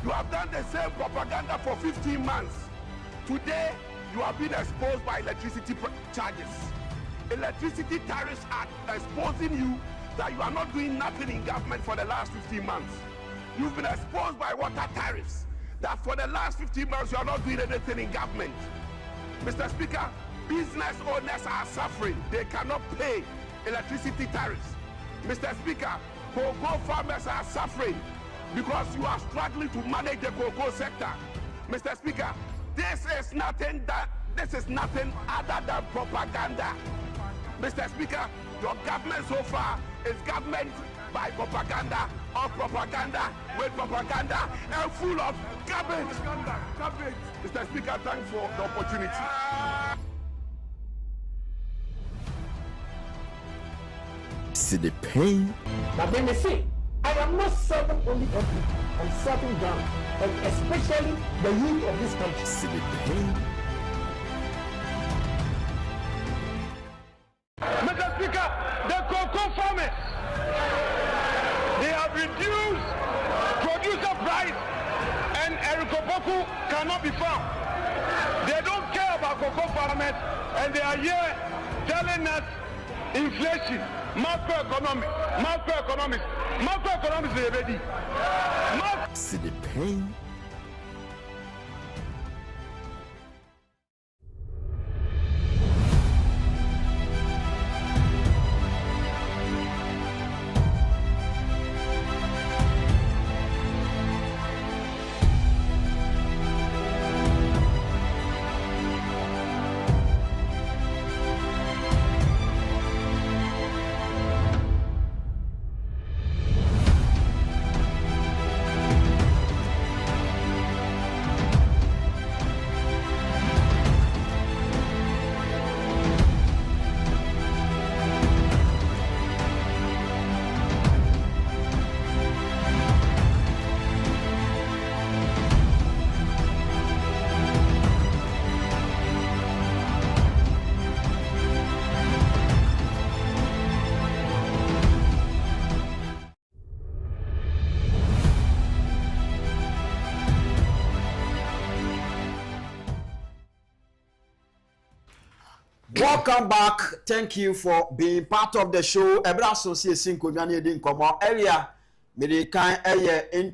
S4: You have done the same propaganda for 15 months. Today, you have been exposed by electricity charges. Electricity tariffs are exposing you that you are not doing nothing in government for the last 15 months. You've been exposed by water tariffs that for the last 15 months you are not doing anything in government. Mr. Speaker, business owners are suffering. They cannot pay electricity tariffs. Mr. Speaker, cocoa farmers are suffering because you are struggling to manage the cocoa sector. Mr. Speaker, this is nothing other than propaganda. Mr. Speaker, your government so far is government by propaganda or propaganda with propaganda and full of garbage. Mr. Speaker, thanks for the opportunity.
S5: See the pain.
S6: But then they say, I am not serving only country, I'm serving Ghana, and especially the youth of this country.
S5: See the pain.
S4: Mr. Speaker, the cocoa farmers, they have reduced producer price and Erikoboku cannot be found. They don't care about cocoa farmers, and they are here telling us inflation, macroeconomics is ready.
S5: See the pain.
S7: Welcome back. Thank you for being part of the show. Ebra association konwane din komo area me dey kan in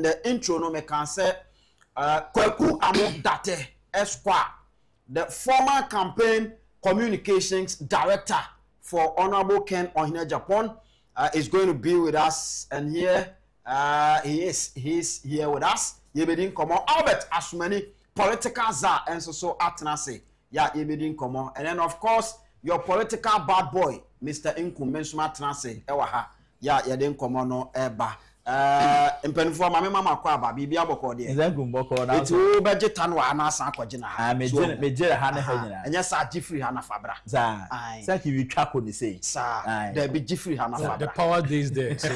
S7: the intro no me kan say Kwaku Amodate Esquire, the former campaign communications director for Honorable Ken on Agyapong, is going to be with us, and here he's here with us. Yebedin komo Albert Asumani, political czar, and so Atenase. Yeah, Yebedin komo, and then of course your political bad boy, Mr. Inku Mensuma Atenase. Ewaha. Yeah, yedin komo no eba. Mpenfo mama kwa ba bibia boko de
S10: Nzengu mboko na
S7: etu budget anwa anasa akogina ha
S10: mejere ha na hanyina
S7: enya sa Jeffrey ha na fabra
S10: za saki we twako ni say
S7: sa there be Jeffrey ha na fabra
S11: the power days there so,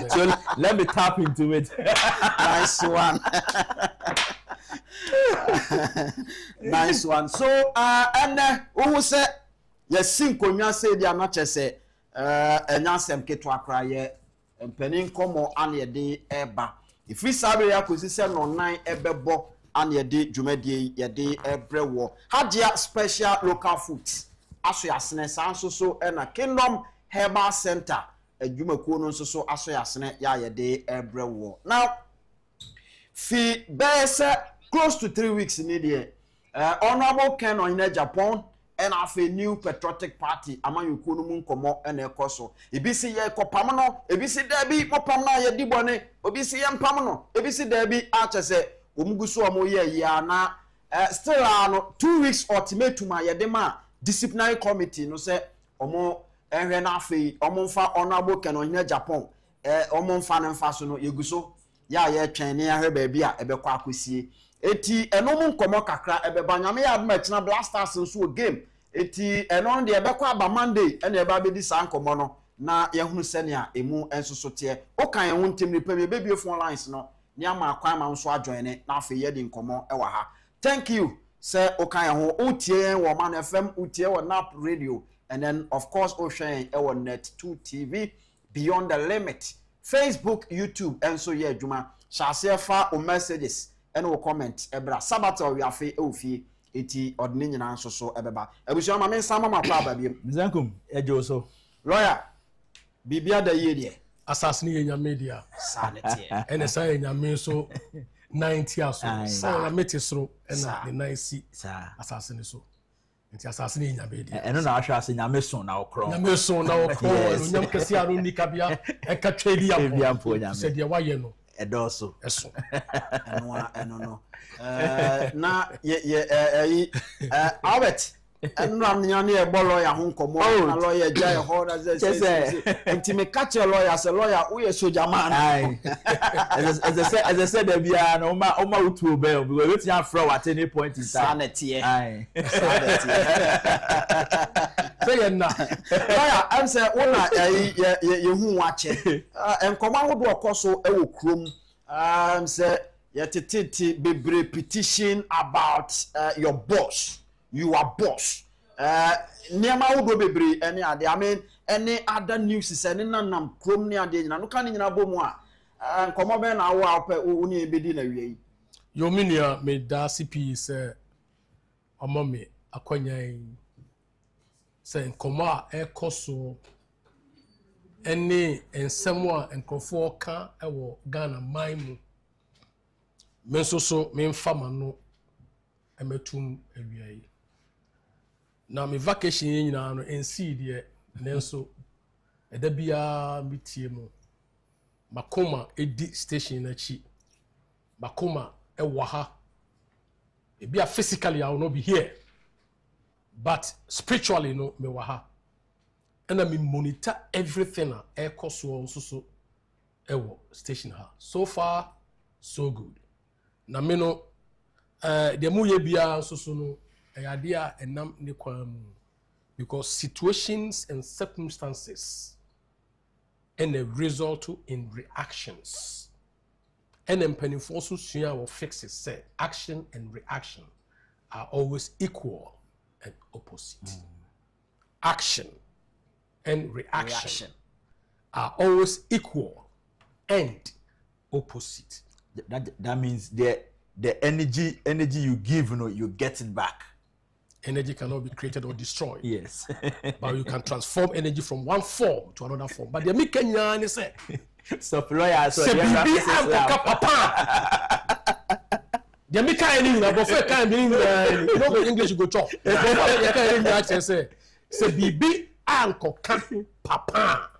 S10: so let me tap into it.
S7: Nice one. Nice one. So and who say yes sinkonwa say dia no chese enya sem keto akra ye Penin komo ane de eba. If we sabe ya kusise no nine ebebo ane de dwumedie ye de ebrewo. Hadia special local foods. Aso yasene sanso so na Kingdom Herbal Center adwumakuo no nso so aso yasene ya ye de ebrewo. Now fi bese close to 3 weeks in the Honorable Ken on Agyapong and have a new patriotic party among you kunumun komo and a coso. Ebisi ye kopamano, ebisi debi, mopamna ye dibone, obisi yam pamano, ebisi debi, achese, umugusu amoye yana, still 2 weeks ultimatum yedema, disciplinary committee, no se, omo, enrenafi, omonfa honorable Ken on Agyapong, omonfa nemfasono, yeguso, ya ye chene ya rebebia, ebe kwa kusie. Eti enomun komo kakra, ebe banyame ya admechina Blasters nso game. Eti enon de ebe kwa ba Monday ene eba be di san komo no na ye hunu senia emu enso so te o kan ye huntim ni pem ye be phone lines no ni ama akwan ma nso ajoine na afa ye di nkomo ewa ha. Thank you sir o kan ye ho utie wo Man FM utie wo Nap Radio and then of course o hwen e wo Net 2 TV Beyond the Limit Facebook YouTube enso ye adwuma shase fa o messages and o comment ebra sabata we afi e ofie eti odne nyina nso so ebeba ebusu ma men sama ma kwa ba biem
S10: Nzenkum ejo so
S7: lawyer bibia da ye de
S11: assassin ye nyame dia
S7: sanity
S11: ene sa ye nyame so 90 aso so na metisro ena the 90 assassin so enti assassin ye nyame dia
S10: eno na ahwa ase nyame so na okro
S11: nyame so na okro nyam kesi aro ni kabia e ka twedi ampo se de wa ye no
S10: edoso
S11: eso
S7: eno no na ye Albert enra nyane e bo lawyer ho nkomo na lawyer jai ho na say enti me catch a lawyer say lawyer we ye soldier man
S10: as I said there be no ma utu obey because we tin afro at any point in time
S7: sanity say na lawyer am say una ye hu wache enkomo ahodo okoso e wo krom say yetiti bebre petition about your boss. You are boss. Niama wodo bebre any ade. I mean any other news is any nanam krom ni ade nyina no kan nyina bomu a nkomo be na wo ape uni ebedi na wie.
S11: Yo minia me da CP say omo me akonyan say nkomo a ekoso any ensemo a nkofo ka ewo Ghana maimu menso so me mfama no emetum awiai na me vacation nyina no ensi de nenso eda bia mitie mu makoma edi station na chi makoma ewa ha ebia physically I will not be here but spiritually no me wa ha and I me monitor everything e koso so ewo station ha so far so good na me no de mu ye bia so no ayade a enam ne kwam because situations and circumstances and a result in reactions and empanifo so sua will fix it say action and reaction are always equal and opposite. Action and reaction are always equal and opposite.
S10: That means the energy you give, you know, you get it back.
S11: energy cannot be created or destroyed.
S10: Yes.
S11: But you can transform energy from one form to another form. But the me Kenya say,
S10: so lawyer, so
S11: the me Kenya na bofe kan be no English go talk. The Kenya say bibi anko ka papa.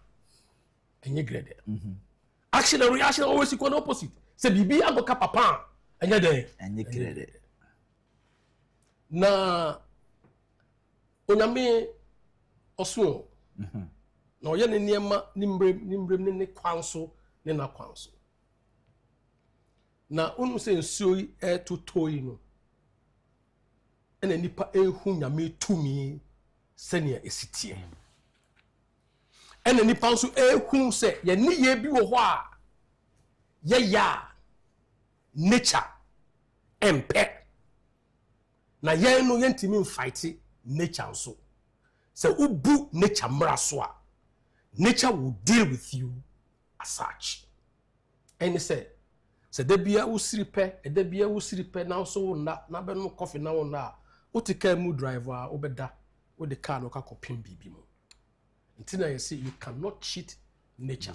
S11: Enye grade. Action and reaction always equal opposite. Say bibi anko ka papa. Enye grade. Na onyame oso na oye ne niema nimbrem ne kwanso ne na kwanso na onu se nsuo yi etotoi no ena nipa ehu nyame tumi sene esitie ena nipa nso ehu se ye ne ye bi wo ho a ye ya nature empe na ye no yentimi fight nature so so ubu nature mra so a nature will deal with you as such and say debia usiripe na so na be no coffee na wona utika mu driver obeda with the car no ka kopim bibi mu ntina you say you cannot cheat nature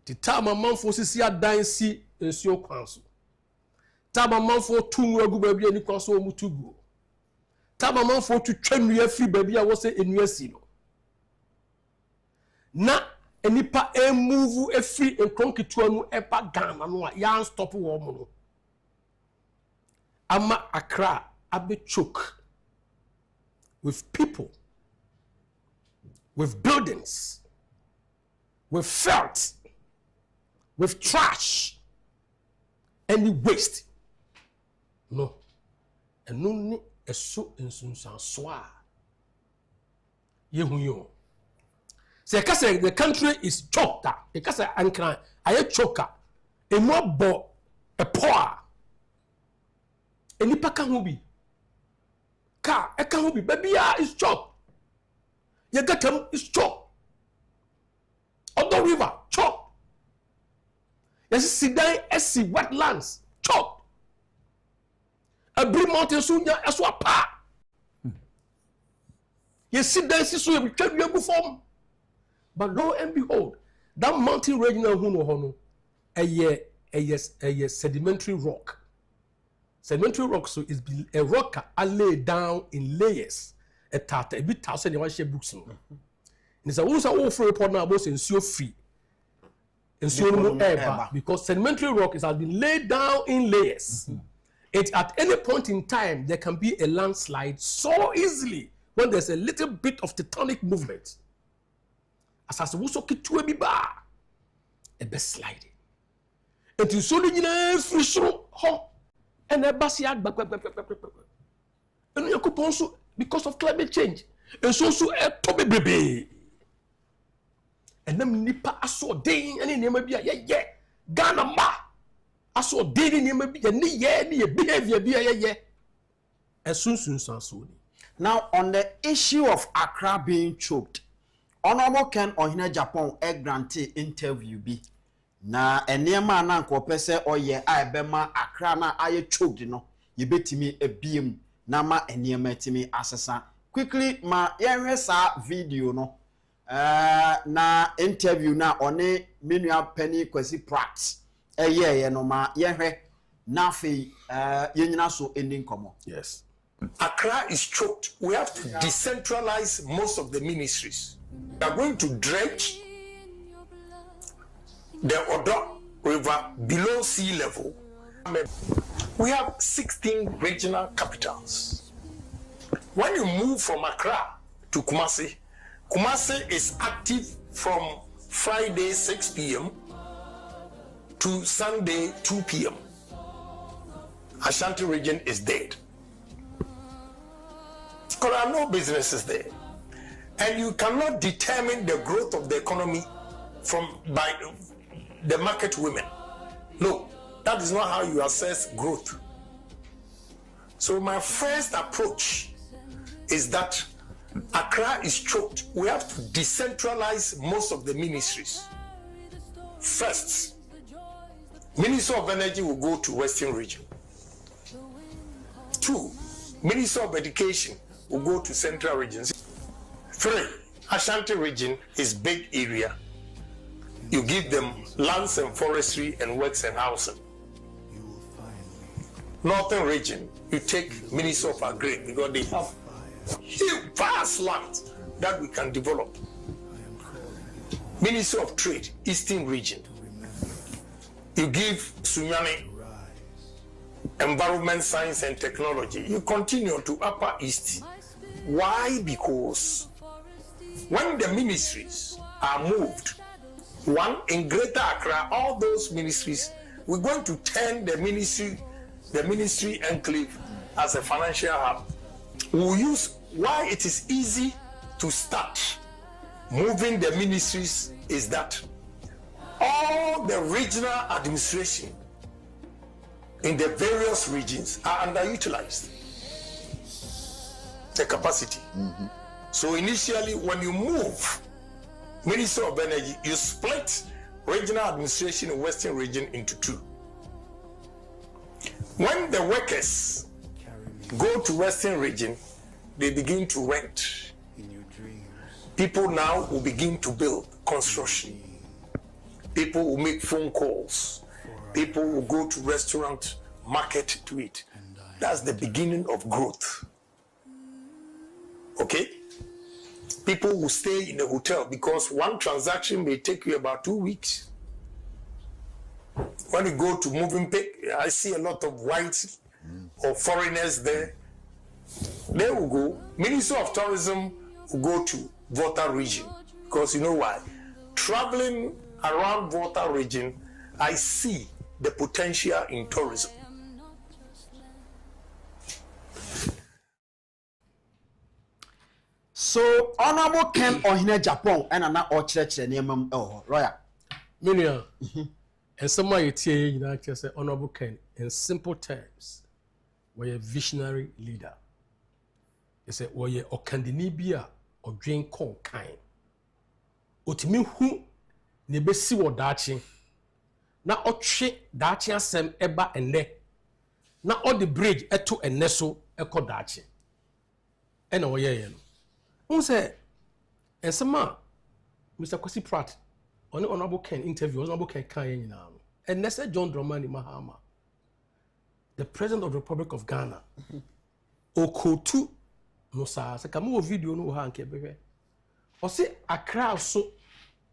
S11: the time amanfo sisi adan si ensuo kwanso time amanfo tungu agu babia ni kwanso omutugu taba manfo twetwa nua free baby a wo se enua si no na enipa move free enkronketua nu eba Ghana no a ya stop wo mo no ama Accra abe choke with people, with buildings, with filth, with trash, any waste. No. And no eso ensunsan soa yehuyo se ka say the country is choked e ka say ankran aye choka e mo bo e poa enipa ka ho bi ka e ka ho bi babia is choked ye gatam is choked Odo river choked yes sidan esi wetlands choked Every mountain sunya aswa pa. You sit there, see so you check your form. But lo and behold, that mountain range na hono a sedimentary rock. Sedimentary rock so is a rock a lay down in layers. A tata a bit thousand one share books. And it's a also offer report now about ensure free. Ensure ever because sedimentary rock has been laid down in layers. At any point in time, there can be a landslide so easily when there's a little bit of tectonic movement. As I was okay to a biba, a best sliding. And you saw the free show, and a bassiag, and you could also because of climate change, and so a Toby baby. And then Nipa aso day, and in maybe yeah, Ghana ma. Aso daily ni behavior be as soon so.
S7: Now on the issue of Accra being choked, Honorable Ken Ohina Agyapong granted interview bi na enema na nkopese oye aibema Accra na aye choked no ye betimi ebiem na ma enema timi asesa quickly ma yenhwe sa video no na interview na one menua Penny Kwesi Pratt no ma yenhwe na fe yenyina so ending komo.
S2: Yes. Accra is choked. We have to decentralize most of the ministries. We are going to dredge the Odo River below sea level. We have 16 regional capitals. When you move from Accra to Kumasi, Kumasi is active from Friday 6 p.m. to Sunday 2 p.m. Ashanti region is dead. Because there are no businesses there. And you cannot determine the growth of the economy by the market women. No, that is not how you assess growth. So my first approach is that Accra is choked. We have to decentralize most of the ministries. First, Minister of Energy will go to Western region. 2, Minister of Education will go to central regions. 3, Ashanti region is big area. You give them lands and forestry and works and housing. Northern region, you take Minister of Agri because they have huge, vast land that we can develop. Minister of Trade, Eastern region, you give Sunyani Environment, Science and Technology. You continue to Upper East. Why? Because when the ministries are moved, one in Greater Accra, all those ministries, we're going to turn the ministry enclave as a financial hub. We'll use why it is easy to start moving the ministries is that all the regional administration in the various regions are underutilized. The capacity. So initially, when you move Minister of Energy, you split regional administration in Western region into 2. When the workers go to Western region, they begin to rent. People now will begin to build construction. People will make phone calls. People will go to restaurant, market to eat. That's the beginning of growth. Okay? People will stay in the hotel because one transaction may take you about 2 weeks. When you go to moving pick, I see a lot of whites or foreigners there. They will go. Minister of Tourism will go to Volta region because you know why? Traveling around Volta region, I see the potential in tourism.
S7: So, Honorable Ken Ohine Agyapong and Anna Ochreche Niemam Lawyer.
S11: Minia, and somebody tell you that say Honorable Ken, in simple terms, we're a visionary leader. They say we're a Okandinibia or drink con kind. Utimi who nebesi wo dachi na otwe dachi asem eba ene na all the bridge eto eneso eko dachi ena wo ye no unse ensema Mr. Kwesi Pratt on Honorable Ken interview Honorable Ken kan yen nyina no enese John Dramani Mahama, the President of the Republic of Ghana, okotu no sa se kama video no ha nke behwe o se Accra so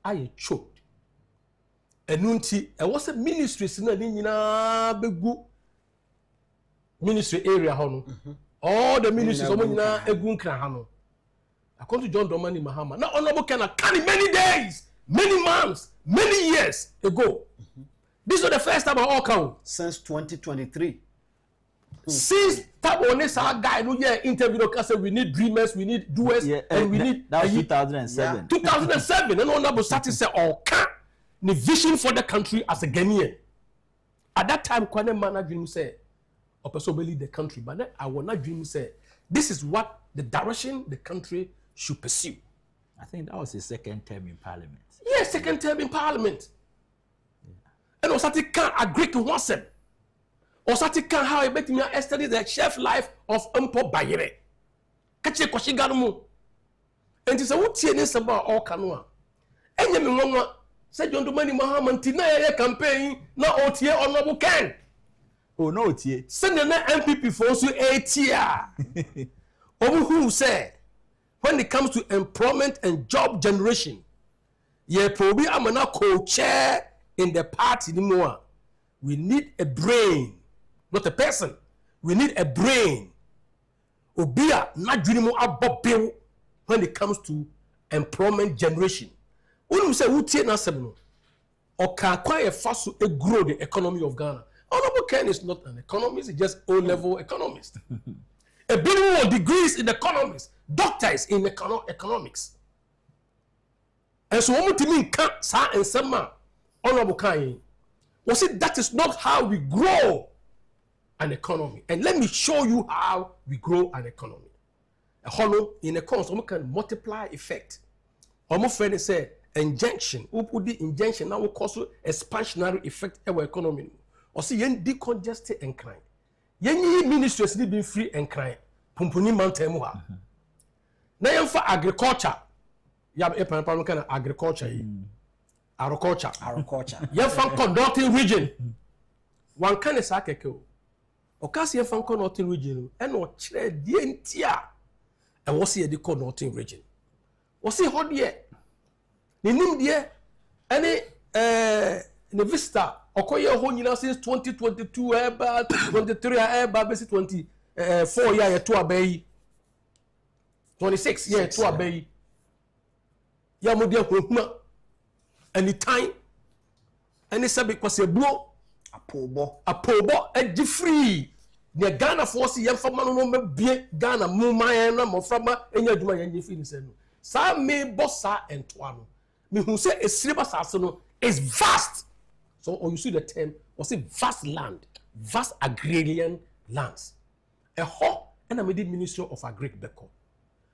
S11: aye choked enunti e was a ministries na ni nyina begu ministry area ho no all the ministries omo nyina egu nkra ha no according to John Dramani Mahama na Honorable Ken can many days, many months, many years ago. This was the first time I all come
S7: since 2023.
S11: Since that guy no yeah interview say we need dreamers, we need doers, and we need
S10: that was 2007.
S11: 2007, and Honorable Sati said, "Oh, the vision for the country as a Ghanaian." At that time, Kwane Mana dream said, "Opeso lead the country," but then I will not dream say, "This is what the direction the country should pursue."
S10: I think that was his second term in Parliament.
S11: Yes, second term in Parliament. And Osati can't agree to one set. Osati can't how I bet me study the chef life of Mpo Bayere. Kache kwashi ganumu. And it's a what TNS about all canoa. And you mean said John Dramani Mahama Tina campaign, no OTA Honorable Ken.
S10: Oh no, OTA.
S11: Send the MPP for us to ATR. Over who said when it comes to employment and job generation, ye probably am not co-chair in the party anymore. We need a brain, not a person. We need a brain. Obia not dreaming about bill when it comes to employment generation. When we say who take na seven or can quite fast to grow the economy of Ghana. Honorable Ken is not an economist; he's just O-level economist. A billion degrees in economics, doctors in economics. And so what you mean can't say and some Honorable Ken was it that is not how we grow an economy. And let me show you how we grow an economy. A hollow in a course, we can multiply effect. Almost friend say injection, who put the injection now will cause expansionary effect in our economy. Or see yen decongested and crying. Yen ministries need be free and crying. pumpuni mountain mu ha na yɛmfa agriculture ya epanapa kana agriculture yi agriculture yɛmfa conducting region wan kan sa keke o okasi yɛmfa conducting region ɛna ɔkyerɛ die ntia ɛwɔ se yɛde conducting region wɔse hɔ deɛ ne nim deɛ ɛne ne vista okoye ho nyina since 2022 eba 23 eba besi 24 ya yeto abai 26 ya yeto abai ya modi akohuma anytime any sabe kwase buo apobo agi free ne Ghana force yemfa ma no mabie Ghana mu man na moframa enya adwuma yenye free ni se no sa me bossa entoa no me hu se esiriba sase no is vast. So, or you see the term, or say vast land, vast agrarian lands. A hawk and a Ministry of Agriculture.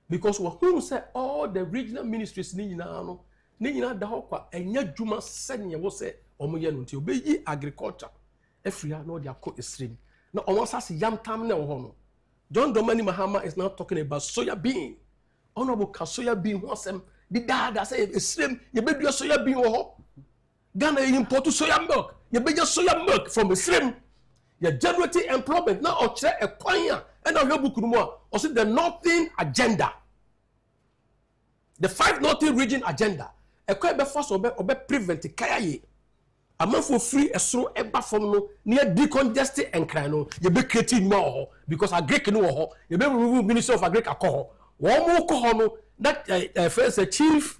S11: Because who say all the regional ministries Nina the hawk and yet Juma sending was say, Omoyan until be agriculture. Every year, no, they are called a stream. Now, almost as yam tam no hono. John Domani Mahama is now talking about soya bean. Honorable soya bean was the dad say a stream, you baby your soya bean or Ghana import soya milk. You buy soya milk from a stream. You generate employment. Now, or check a choir and now you book more. Or see the Northern agenda. The 5 Northern region agenda. A choir be first or be prevent the kaya. A month for free a slow eba from no near decongested and crano. You be creating more because a Greek no. You be remove Minister of Agriculture. One more kohono that first a chief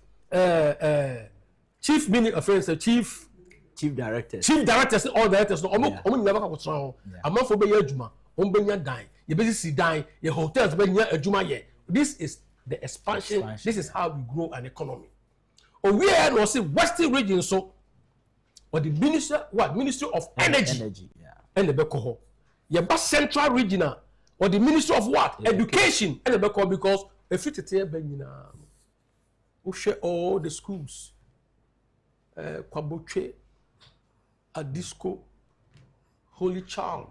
S11: directors all directors no omo never ka kotra ho amafo be ya adwuma on benya dan ye be si dan ye hotels be nya adwuma ye. This is the expansion. This is how we grow an economy. We are no say western region so or the ministry of energy and the beko ye ba central regional or the ministry of what education and the beko because if it tete be nyina we share all the schools Kwabotwe, Adisco, Holy Child,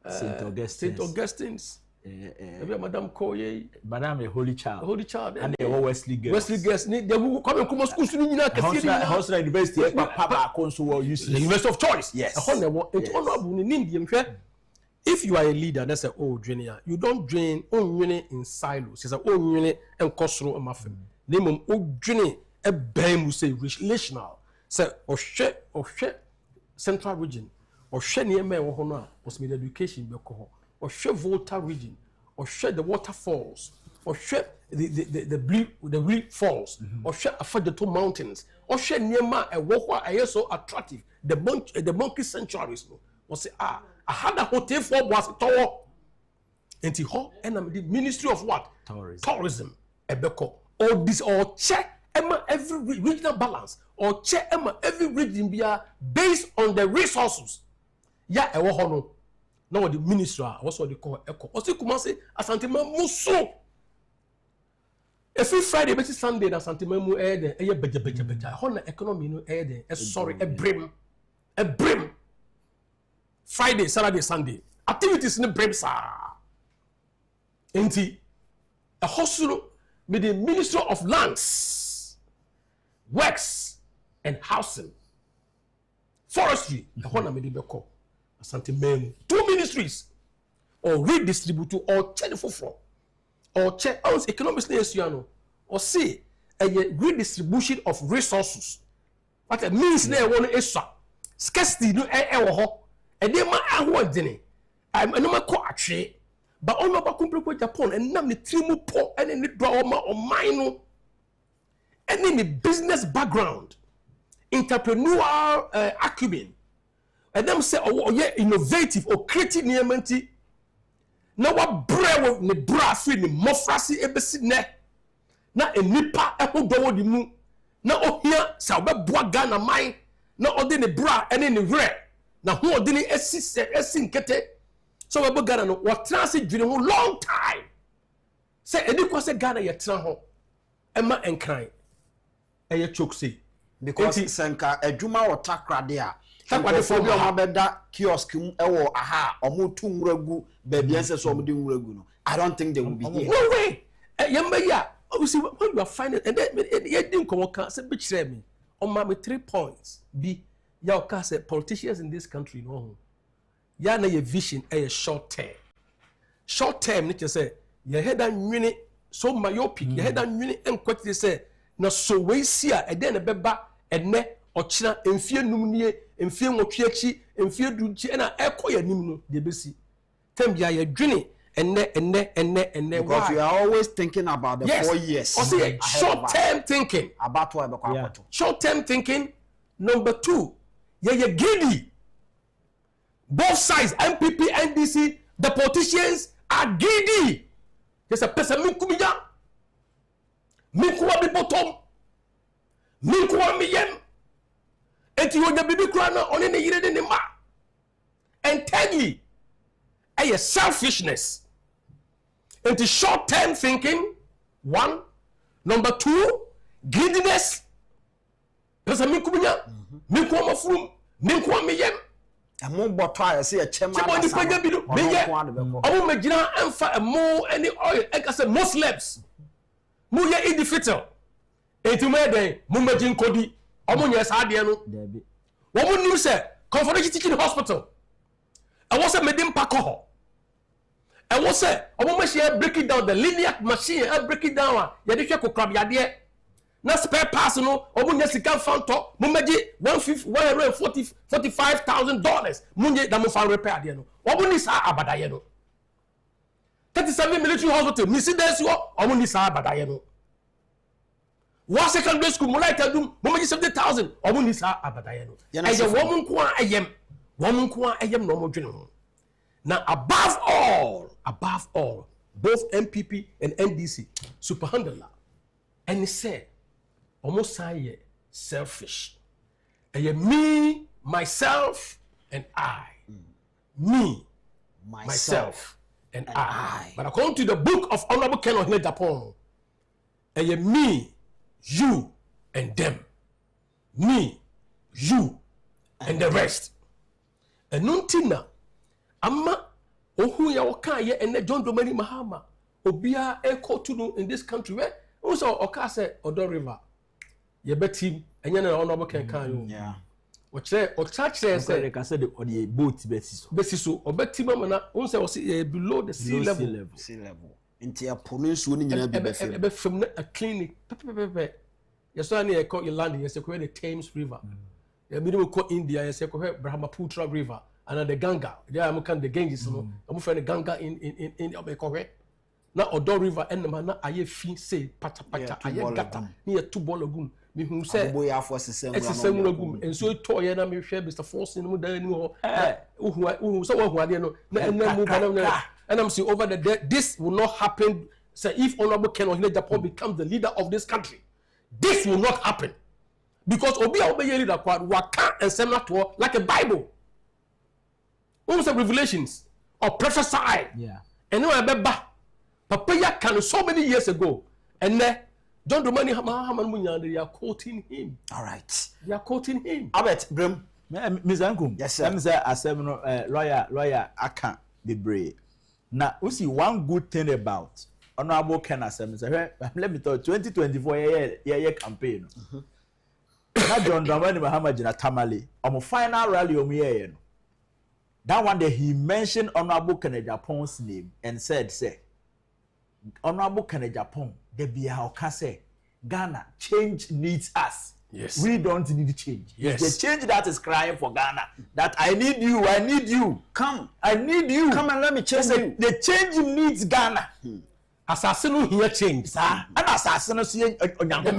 S11: St. Augustine's, Madame Koye,
S10: Madame Holy Child,
S11: and
S10: Wesley Girls.
S11: Wesley Girls, they will come and come to school.
S10: House University, Papa Consul,
S11: the University of Choice. Yes. If you are a leader, that's a junior. You don't drain in silos. It's a and Kosro and Muffin. Name junior. A bam say relational say or share central region or share near me or honor was made education or share Volta region or share the waterfalls or share the blue falls or share the 2 mountains or share near ma a walk I so attractive the monkey sanctuaries or say I had a hotel for was tower and the Ministry of what tourism ebeko all this or check every regional balance or check every region be based on the resources. Ya ewo hono. Now the minister also they call echo. Also come say Asante Muso. Every Friday, every Sunday, na Asante Mamu ede eye beja. Hono economy no ede. Sorry, a brim. Friday, Saturday, Sunday. Activities in the brim sa. Enti a hustle with the Ministry of Lands. Works and housing, forestry, the whole Namibia Asante Memu, 2 ministries, or redistribute or check for, or check out economic nation, or see a redistribution of resources. What it means there, one is scarcity no and they might want dinner. I'm a number actually, but all my company Japan and none the 3 more poor and any drama or minor. And in the business background, entrepreneurial acumen, and them say, oh, yeah, innovative or creative nearmenti. Now, what bread with the brass in the mofrasi ebesi ne? Now, a nipa echo do the moon. Now, oh, here, Sabe Boagana mine. Now, oh, then the bra and in the red. Now, who didn't essin kete? So, we Ghana no what transit during a long time. Say, and you say Ghana yet traho. Emma and crying. Eye chokse
S7: because senka adwuma wo takra de a takwa for bi o mabeda kiosk mu ewo aha omo tu nwuragu ba bia nse so omo de nwuragu no I don't think they will be here.
S11: No way. You see, when you are finding, and then you didn't come on, say, betray me. On my 3 points. Be, your say politicians in this country, no. Ya na your vision a short term. Short term, need to say, your head and unit so myopic, your head and unit and quickly say, na so we see and then a beba and ne or china and fear numnie and fear mochiachi and fear duchi and I echo your nimno, the bisi. Tell me, you're drinking and ne.
S7: Because you are always thinking about the 4 years.
S11: Or say short term thinking.
S7: About what
S11: Short term thinking. Number 2, you're greedy. Both sides, MPP, NDC, the politicians are greedy. There's a person, Minkumiya, Minkuwa Bibotom, Minkuwa Miyem, and you the baby crana on any year in the ma. And thirdly, a selfishness. And the short term thinking, 1. Number 2, greediness. Person Minkumiya, Minkuwa Mafrum, Minkuwa Miyem.
S7: Among bottle, say a chairman.
S11: Somebody pay a bill. I will make and more any oil. I say Muslims. Muya indifferent. Eti mede mumajin kodi. Omunya saadiano. Woman knew say Confederation Teaching Hospital. I was a medim pakoho. I was say omumashi break it down the linear machine. I break it down. Yadisha ko krab yade. Na spare parts no omunya sika fanto mumaji $145,000 munye da mo fan repair de no omuni sa abadaye no 37 military hospital misidesi omuni sa abadaye no wa secondary school mulaita dum mumaji 70,000 omuni sa abadaye no eye womun ko ayem no mo dwene ho. Now above all both MPP and NDC super handler and he said almost say selfish. Me, myself, and I. Me, myself, and I. But according to the book of Honorable Ken of Agyapong, me, you, and them. Me, you, and the rest. And nuntina, amma, ohu ya wakaye, and John Domini Mahama, obia eko tunu in this country, where also okase Odo River. Ye betim enye na Honorable Ken kan yo.
S7: Yeah.
S11: O church say
S10: they can say the boat
S11: besiso obetim amana unse o below the sea level.
S7: Into a pronunciation ni nyina bi be
S11: fem na a clinic pepepepe. Ye so na ye call land ye say ko the Thames River. Ye bi ko India ye say ko Brahmaputra River and the Ganga. There am kan the Ganges no. Am friend the Ganga in obekwe. Na Odo River enema na aye fi say pata aye gata ni ye two ball lagoon. Me who say
S7: boya for system
S11: lagoon and so to ye na me hwe Mr. Force no dan ni ho. Who so who ade no na move and I'm saying over the this will not happen. Say if Honorable Ken of Agyapong becomes the leader of this country, this will not happen because obi a obey leader kwad waka and seminar to like a Bible. Almost Revelations or prophesy.
S10: Yeah.
S11: And now I Papa ya can so many years ago, and then John Romani Haman they are quoting him.
S7: All right,
S11: they are quoting him.
S7: Albert Brim,
S10: Miss Ankum.
S7: Yes, sir.
S10: Say a lawyer Aka the brave. Now, we see one good thing about Honorable Ken Asem. Let me tell you, 2024 year campaign. Now John Romani Mahama Jina Tamale. On final rally on that one day he mentioned Honorable Ken Agyapong's name and said, "Say." Honorable Ken Agyapong, the Biaoka say, Ghana, change needs us.
S11: Yes.
S10: We don't need change.
S11: Yes.
S10: The change that is crying for Ghana, that I need you.
S7: Come.
S10: I need you.
S7: Come and let me change you.
S10: The change needs Ghana.
S11: Assassin here change.
S10: Sir, and assassin see Onyanko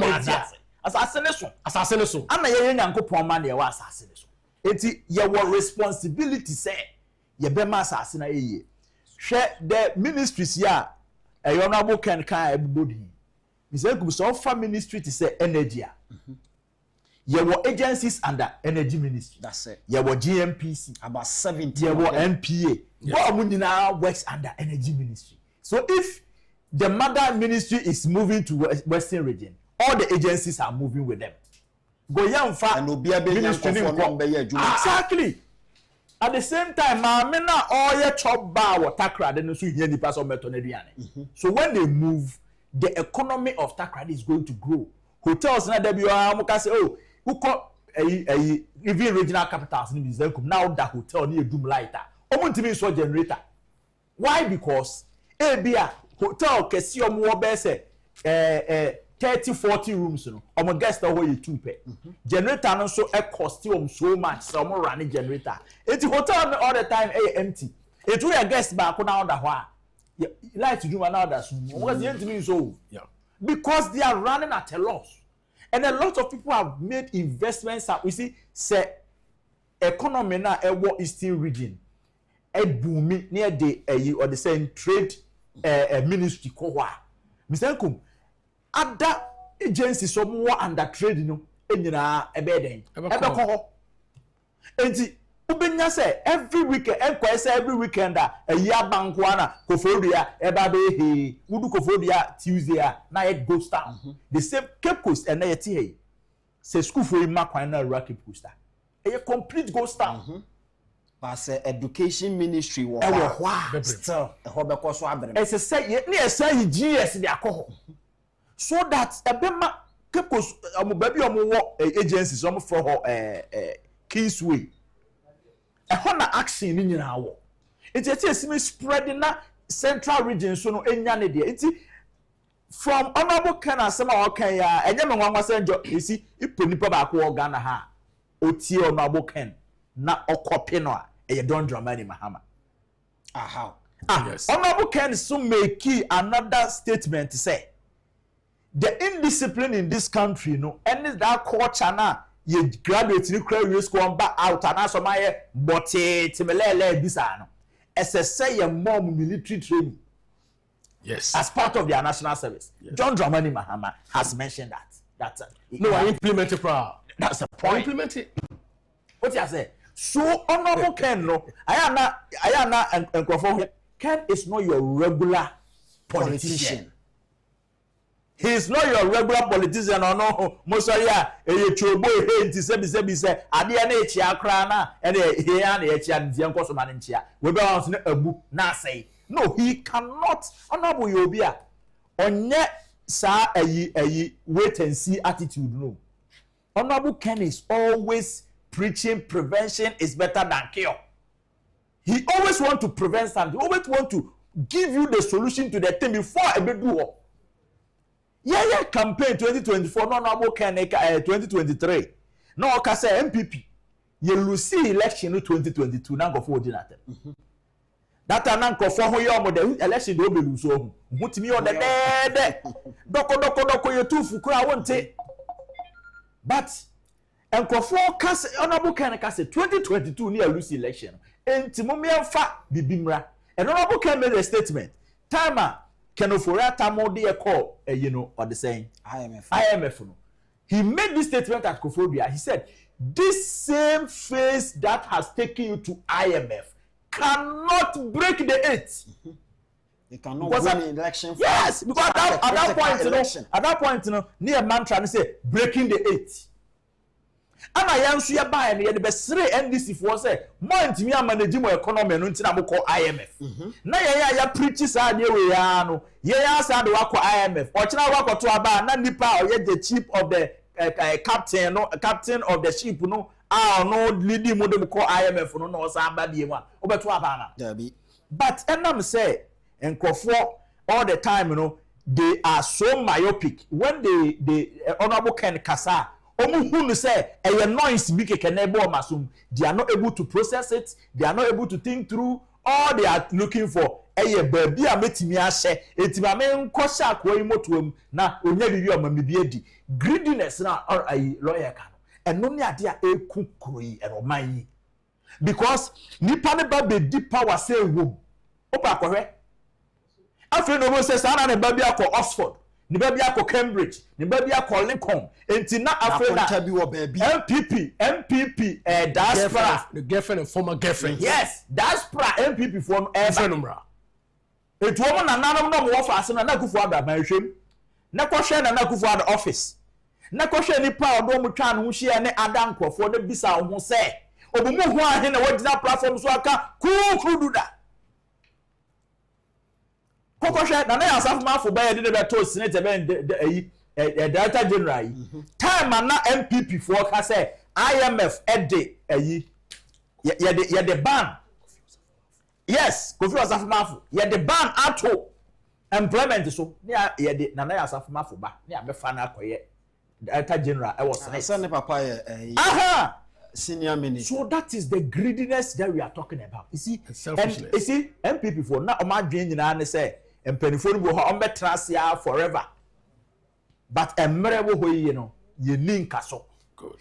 S10: Assassin so. And ye Nyanko Poma ne wa assassin so. Enti ye wa responsibility say ye be ma assassin ye. Hwe the ministries here Honorable Ken kan everybody. Mr. Nkum so for ministry to say energy. There were agencies under energy ministry.
S7: That's it.
S10: There were GMPC.
S7: About 70.
S10: There were NPA. What works under energy ministry. So if the mother ministry is moving to Western region, all the agencies are moving with them. Go young fa
S7: and Obia ministry
S10: exactly. At the same time, na all your chop bar or takra then so here nipa so meto na so when they move, the economy of Takrady is going to grow. Hotels na there be say oh who call even regional capitals in Bizankum now that hotel near doom lighter. Omuntimi so generator. Why? Because bia hotel kesi omo be say 30-40 rooms no. Omo guest ho ye 2 pe. Generator no so e cost so much so omo run generator. Eti hotel all the time empty. It will guest back now that wa. Light to do another soon. What's the end mean so? Yeah. Because they are running at a loss. And a lot of people have made investments. We see, say, economy na ewo Eastern region. E booming near the or the same trade ministry kowa. Mr. Nkum, other agencies some more under trade, you know, enyina ebeden. Ebeko. Enti ubenya say every weekend every weekend a year bank wana kofodia eba be he udu kofodia Tuesday na it goes down the same Cape Coast and na yet he say school for him makwan na Cape Coast a complete goes down
S7: but say education ministry wo still e ho be ko so abrem
S10: e say na say GS dey akọ so that ebema Cape Coast baby wo agencies some for Kingsway ehona action ni nyina wo eti spreading na central region so no enya ne de eti from honorable Ken asema o kan ya enye me nwanwa senjo esi iponipa ba ko Ghana ha otie honorable Ken na okope no a e don Dramani Mahama
S7: aha
S10: yes honorable Ken so make another statement say the indiscipline in this country no and that culture na ye graduate ni credit school back out and so my but timelele bisa no say your mom military training
S11: yes
S10: as part of their national service yes. John Dramani Mahama has mentioned that
S11: no I implement it
S10: that's the point
S11: implement it
S10: what you say so honorable Ken no I am not Ken is not your regular politician. He is not your regular politician or no mosoria eyechobo nti sebi say ade na echi akra na e he ya na echi ade nkoso ma nchia we be want na abu na say no he cannot honorable yobia onye sa ayi wait and see attitude no honorable Ken is always preaching prevention is better than cure. He always want to prevent something. He always want to give you the solution to the thing before e be do. Yeah, campaign 2024, no, 2023. No, okay, say MPP. You lose election in 2022, now go forward in that. That an go for the election, do be lose. Put me on the dead. Doko, you too, Fukura won't take. But, and go for Cass, honorable can 2022 near lose election. And Timomia fa Bibimra. And honorable can make a statement. Timer. Kenofora Tamodi call, or the saying IMF. No. He made this statement at Kofodia. He said, this same face that has taken you to IMF cannot break the 8.
S7: It cannot win an election.
S10: Yes, because at that point, near mantra, they say, breaking the 8. And I am sure by and the best NDC for say, more me manage my economy and call IMF. Na ya preaches are near we are no, ya sound work IMF, or China work to about Nandipa or yet the chief of the captain of the ship, no, no leading model call IMF no somebody one over to Abana. But and say, and for all the time, they are so myopic when they honorable Ken Kasa. Who say a noise big masum, they are not able to process it, they are not able to think through all they are looking for. A baby a metimia share, it's my main kosha motuum na onye greediness na or a lawyer can and no idea a kukui and my because nipane ba deep power say womb. Opa correct. After no says I baby ako Oxford. Ni baby ako Cambridge, ni baby ako Lincoln. Enti na Africa MPP diaspora,
S11: the girlfriend and former girlfriend.
S10: Yes, diaspora MPP from ever. It woman na nanom no mo fa ase na akufo-addo amanhwem. Na kohwe na akufo-addo office. Na kohwe ni pa odo mo twa no hye ne ada nkrofo de bisa ho se obumu ho ahe na wagina platform so aka kududa kokoshe na ya asafo mafo ba ye de beto senate be director general yi time na MPP for ka say IMF ede ayi ye de ban yes kofi asafo mafo ye de ban ato employment so ye de na ya asafo mafo ba na ya be fa na akoye director general I was
S7: senate papa
S10: aha
S7: senior minister.
S10: So that is the greediness that we are talking about. You see, and you see, MPP for now, my dream and say, and penifone will have betrasia forever. But a merry way, you need castle.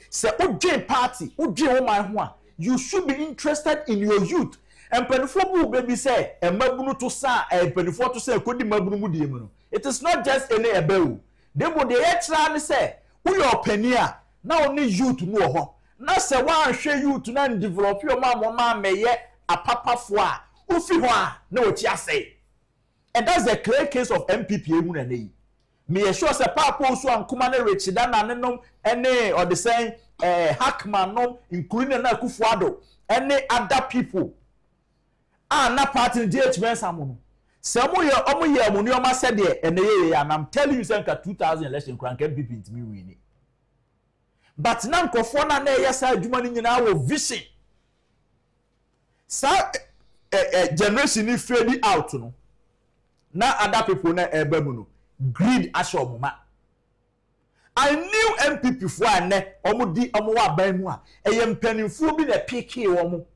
S10: Say, OJ party, OJ, my you should be interested in your youth. And penifone baby say, and Mabunu to sa, and penifone to say, could the Mabunu. It is not just any abel. They would the extra say, who your penia, now only you to know her. Na se wan hwe you to na develop your mama meye apapa fo a ofi ho a na oti ase. And that's the clear case of MPP emu na nei. Me sure say papa so ankuma na rechida na nenom ene or the saying hackman no including na akufo-addo any other people na party DHM samu. Se mo ye amuni o ma se de ene ye and I'm telling you say 2000 election kran MPP ntimi win. But now kofona na yesa adwuma ni nyina wo vision sa generation ni fade out no na other people na eba mu no greed asho moma. I knew MPP fo ane omudi omwa ban mu a mpanimfo bi na piki wo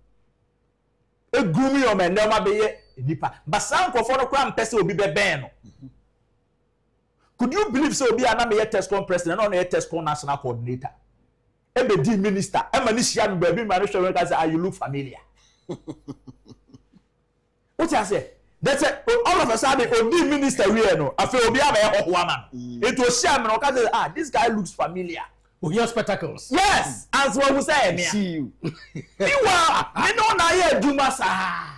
S10: egumi o mende ma beye nipa but sa kofona kwa mpese obi beben no. Could you believe so obi ana me Tescom president no na Tescom national coordinator ebe di minister emani shia no baby man show when say you look familiar. What you say? That's all of a sudden obi minister we no afi obi ama e hoho ama no it was shia me no ka say this guy looks familiar.
S11: Oh, he has spectacles.
S10: Yes, as what we say me
S7: See you.
S10: You are me no na ye aduma sa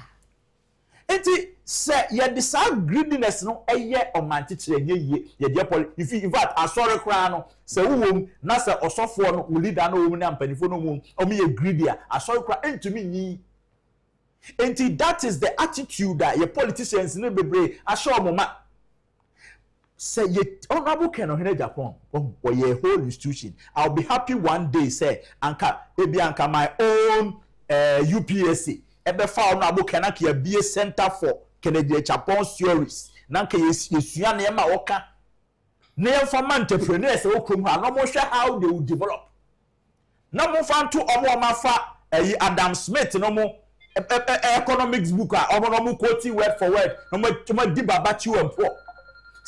S10: enti say ye the greediness no eye omantichire nye ye de poli if in fact asori kra no say wom na say osofo no leader no wom na ampanifo no wom o me ye greedy a asori kra entumi nyi enti that is the attitude that your politicians no bebre asho moma say ye honorable Ken Agyapong or ye whole institution. I'll be happy one day say anka ebi anka my own UPSC ebe fa honorable Ken be a center for Kencity Agyapong theories nanka yesua na ma woka na yemfa entrepreneurs e okrom ha no mo hwe how they will develop na mo fa nto omo ma fa Adam Smith no mo economics book omo mo quote word for word no mo di baba chi and poor.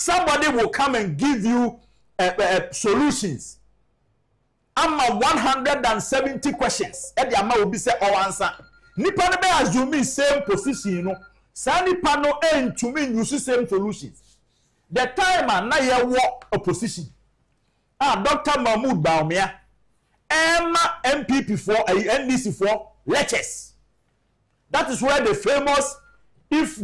S10: Somebody will come and give you solutions. Ama 170 questions. Edi ama will be say or answer. Nipa no be assume same position, you know. Sa nipa no to me use same solutions. The time na ye work opposition. Dr. Mahmoud Baumia, Emma MPP for NDC for lectures. That is where the famous if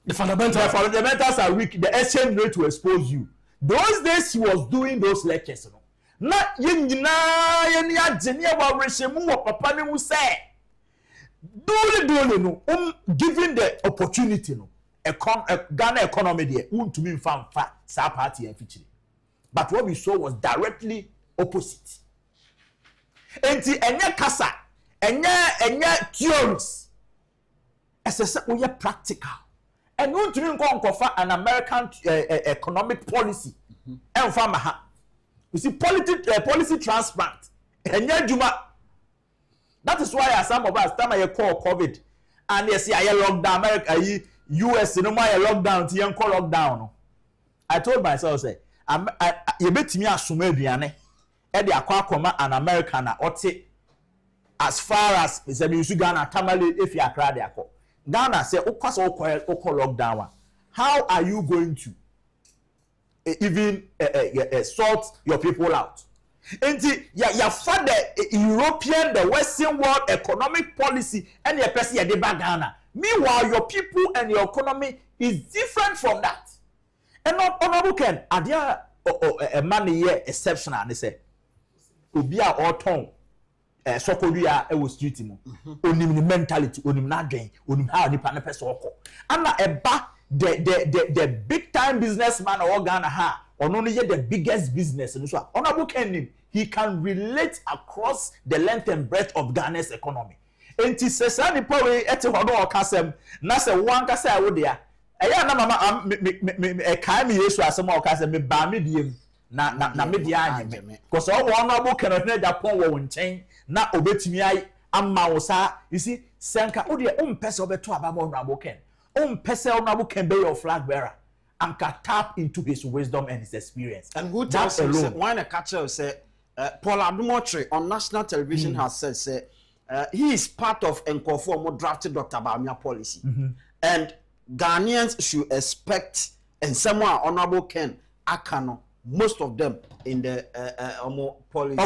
S10: the fundamentals are weak, the exchange rate will expose you. Those days he was doing those lectures. Na yinjina yeni ajenia wa reshemu wa papa ne mu say. Dole no given the opportunity no. Ghana economy there to me fa sa party and feature. But what we saw was directly opposite. Enti enye kasa, enye theories. As we are practical. And we want to an American economic policy. And farmer, you see, policy transplant. And that is why some of us time I call COVID, and yes, I lockdown America, US, no more lockdown, to call lockdown. I told myself, say, you bet me assume Biane, Eddie Aquacoma, an American, or as far as Mr. Ghana, Tamale, if you are crowd, Ghana say lockdown. How are you going to even sort your people out? And your father European, the Western world economic policy and your person you Ghana. Meanwhile, your people and your economy is different from that. And not honorable Ken, are there a money here exceptional? And they say, Ubia or Tom sokoduya e wo street mu onim ni mentality onim na adwen onim how nipa na pese okọ ana eba the big time businessman or Ghana ha ono no ye the biggest business no so honorable Ken he can relate across the length and breadth of Ghana's economy enti sesa nipa we ete hodo okasem na se wan kasa wo dia eya na mama me kai me Yesu asem okasem me ba me diem na me dia anyeme because all honorable Ken na Agyapong wo nchen na obetimi ai amma wo sa you see senka wo dia umpese obeto aba honorable Ken umpese honorable Ken be your flag bearer and can tap into his wisdom and his experience
S7: and who tells him why the catcher say Paul Adumotre on national television has said say he is part of Nkofomo drafted Dr. Bamia policy and Ghanaians should expect and someone honorable Ken Akano most of them in the policy.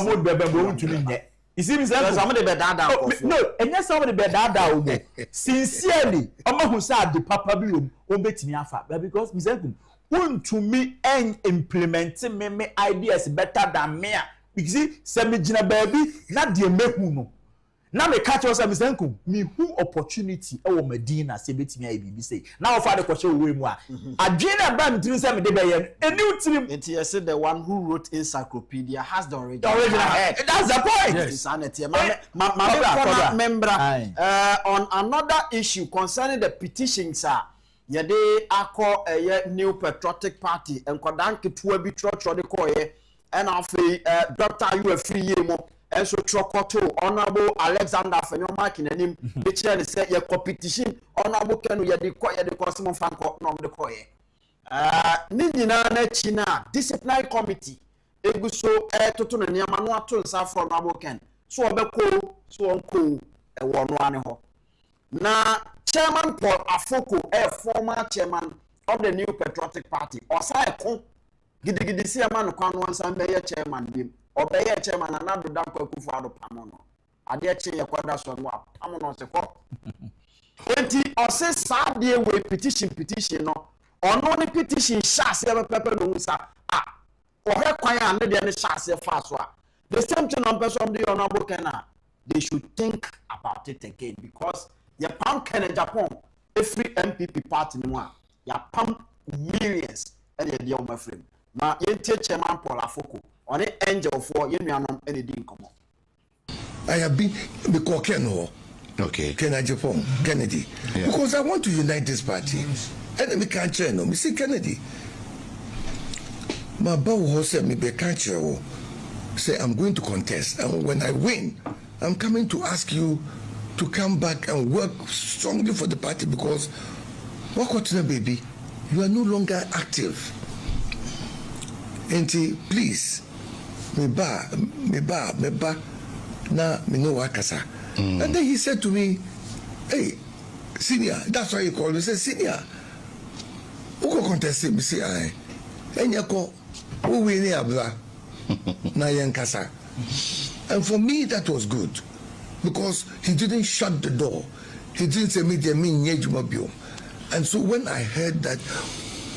S10: You see, somebody be dada. No, and yes, somebody be dada. Sincerely, who said the papa bill betting afa because Mr. To me and implementing me ideas better than me. You see, semi jina baby, not the me now me catch us Mr. Nku me who opportunity e wo Medina say betimi ai bibi say now for the question we mu a adwena ba me tiri say me de be ye eni utirim
S7: it you say the one who wrote encyclopedia has the original
S10: head. That's the point.
S7: Yes. Insanity member on another issue concerning the petitions ye dey akọ new patriotic party enkodan ketua bi trotro de koye and afei Dr. you a free year mo and so Trokoto, Honorable Alexander Fenoma Kinanim, the chair said your competition, Honorable Ken, you the Cosmo Franco, nom the Koye. Nidina China, disciplinary committee, Eguso, Totun and Yamano to South from Honorable Ken. So Beko, so uncle, a one. Now, Chairman Paul Afoko, a former chairman of the New Patriotic Party, or Saiko, Gidi Siaman, once and be a chairman. Obey chairman and not do that akufo-addo pamono. Ade che ye kwada so no pamono se ko. 20 or say sad day we petition no. Ono ni petition sha se pepe no sa. O he kwan an de ne sha se fa so a. The same thing on person the honorable Kena. They should think about it again because ya pam Agyapong every MPP party no a ya pam millions and ye dey on my frame. Ma yentie chairman Paul Afoko on the angel for Yenuanom and the Dinkomo.
S12: I have been because Ken Agyapong, Kennedy. Yeah. Because I want to unite this party. And we can't chair no. Me see Kennedy. My bow said me be can't chair. Say I'm going to contest. And when I win, I'm coming to ask you to come back and work strongly for the party because what baby, you are no longer active. And please. Me ba na me no wakasa. And then he said to me, hey, senior, that's why you call me. He said, senior, who go contest me? Say, I, and you call, who win here, blah, na yankasa. And for me, that was good because he didn't shut the door. He didn't say me, and so when I heard that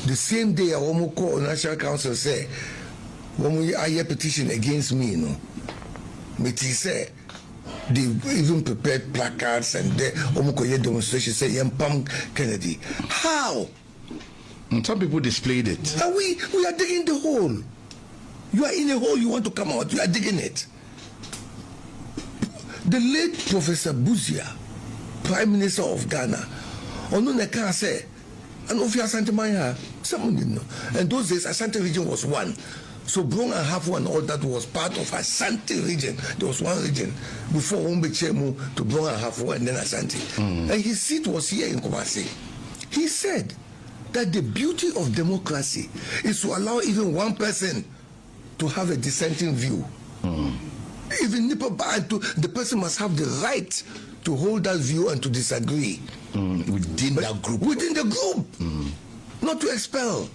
S12: the same day I almost called National Council say, when we hear petition against me, but he said they even prepared placards and they almost demonstration say Yampam Kennedy. How?
S5: And some people displayed it.
S12: And we are digging the hole. You are in a hole, you want to come out, you are digging it. The late Professor Buzia, Prime Minister of Ghana, Onune can say, and Ofia Asante Maya, someone didn't know. And those days, Asante region was one. So Brong and Hafu and all that was part of Asante region. There was one region before Ombechemu to Brong and Hafu and then Asante. And his seat was here in Kumasi. He said that the beauty of democracy is to allow even one person to have a dissenting view. Even the person must have the right to hold that view and to disagree.
S5: Within that group.
S12: Within the group. Not to expel.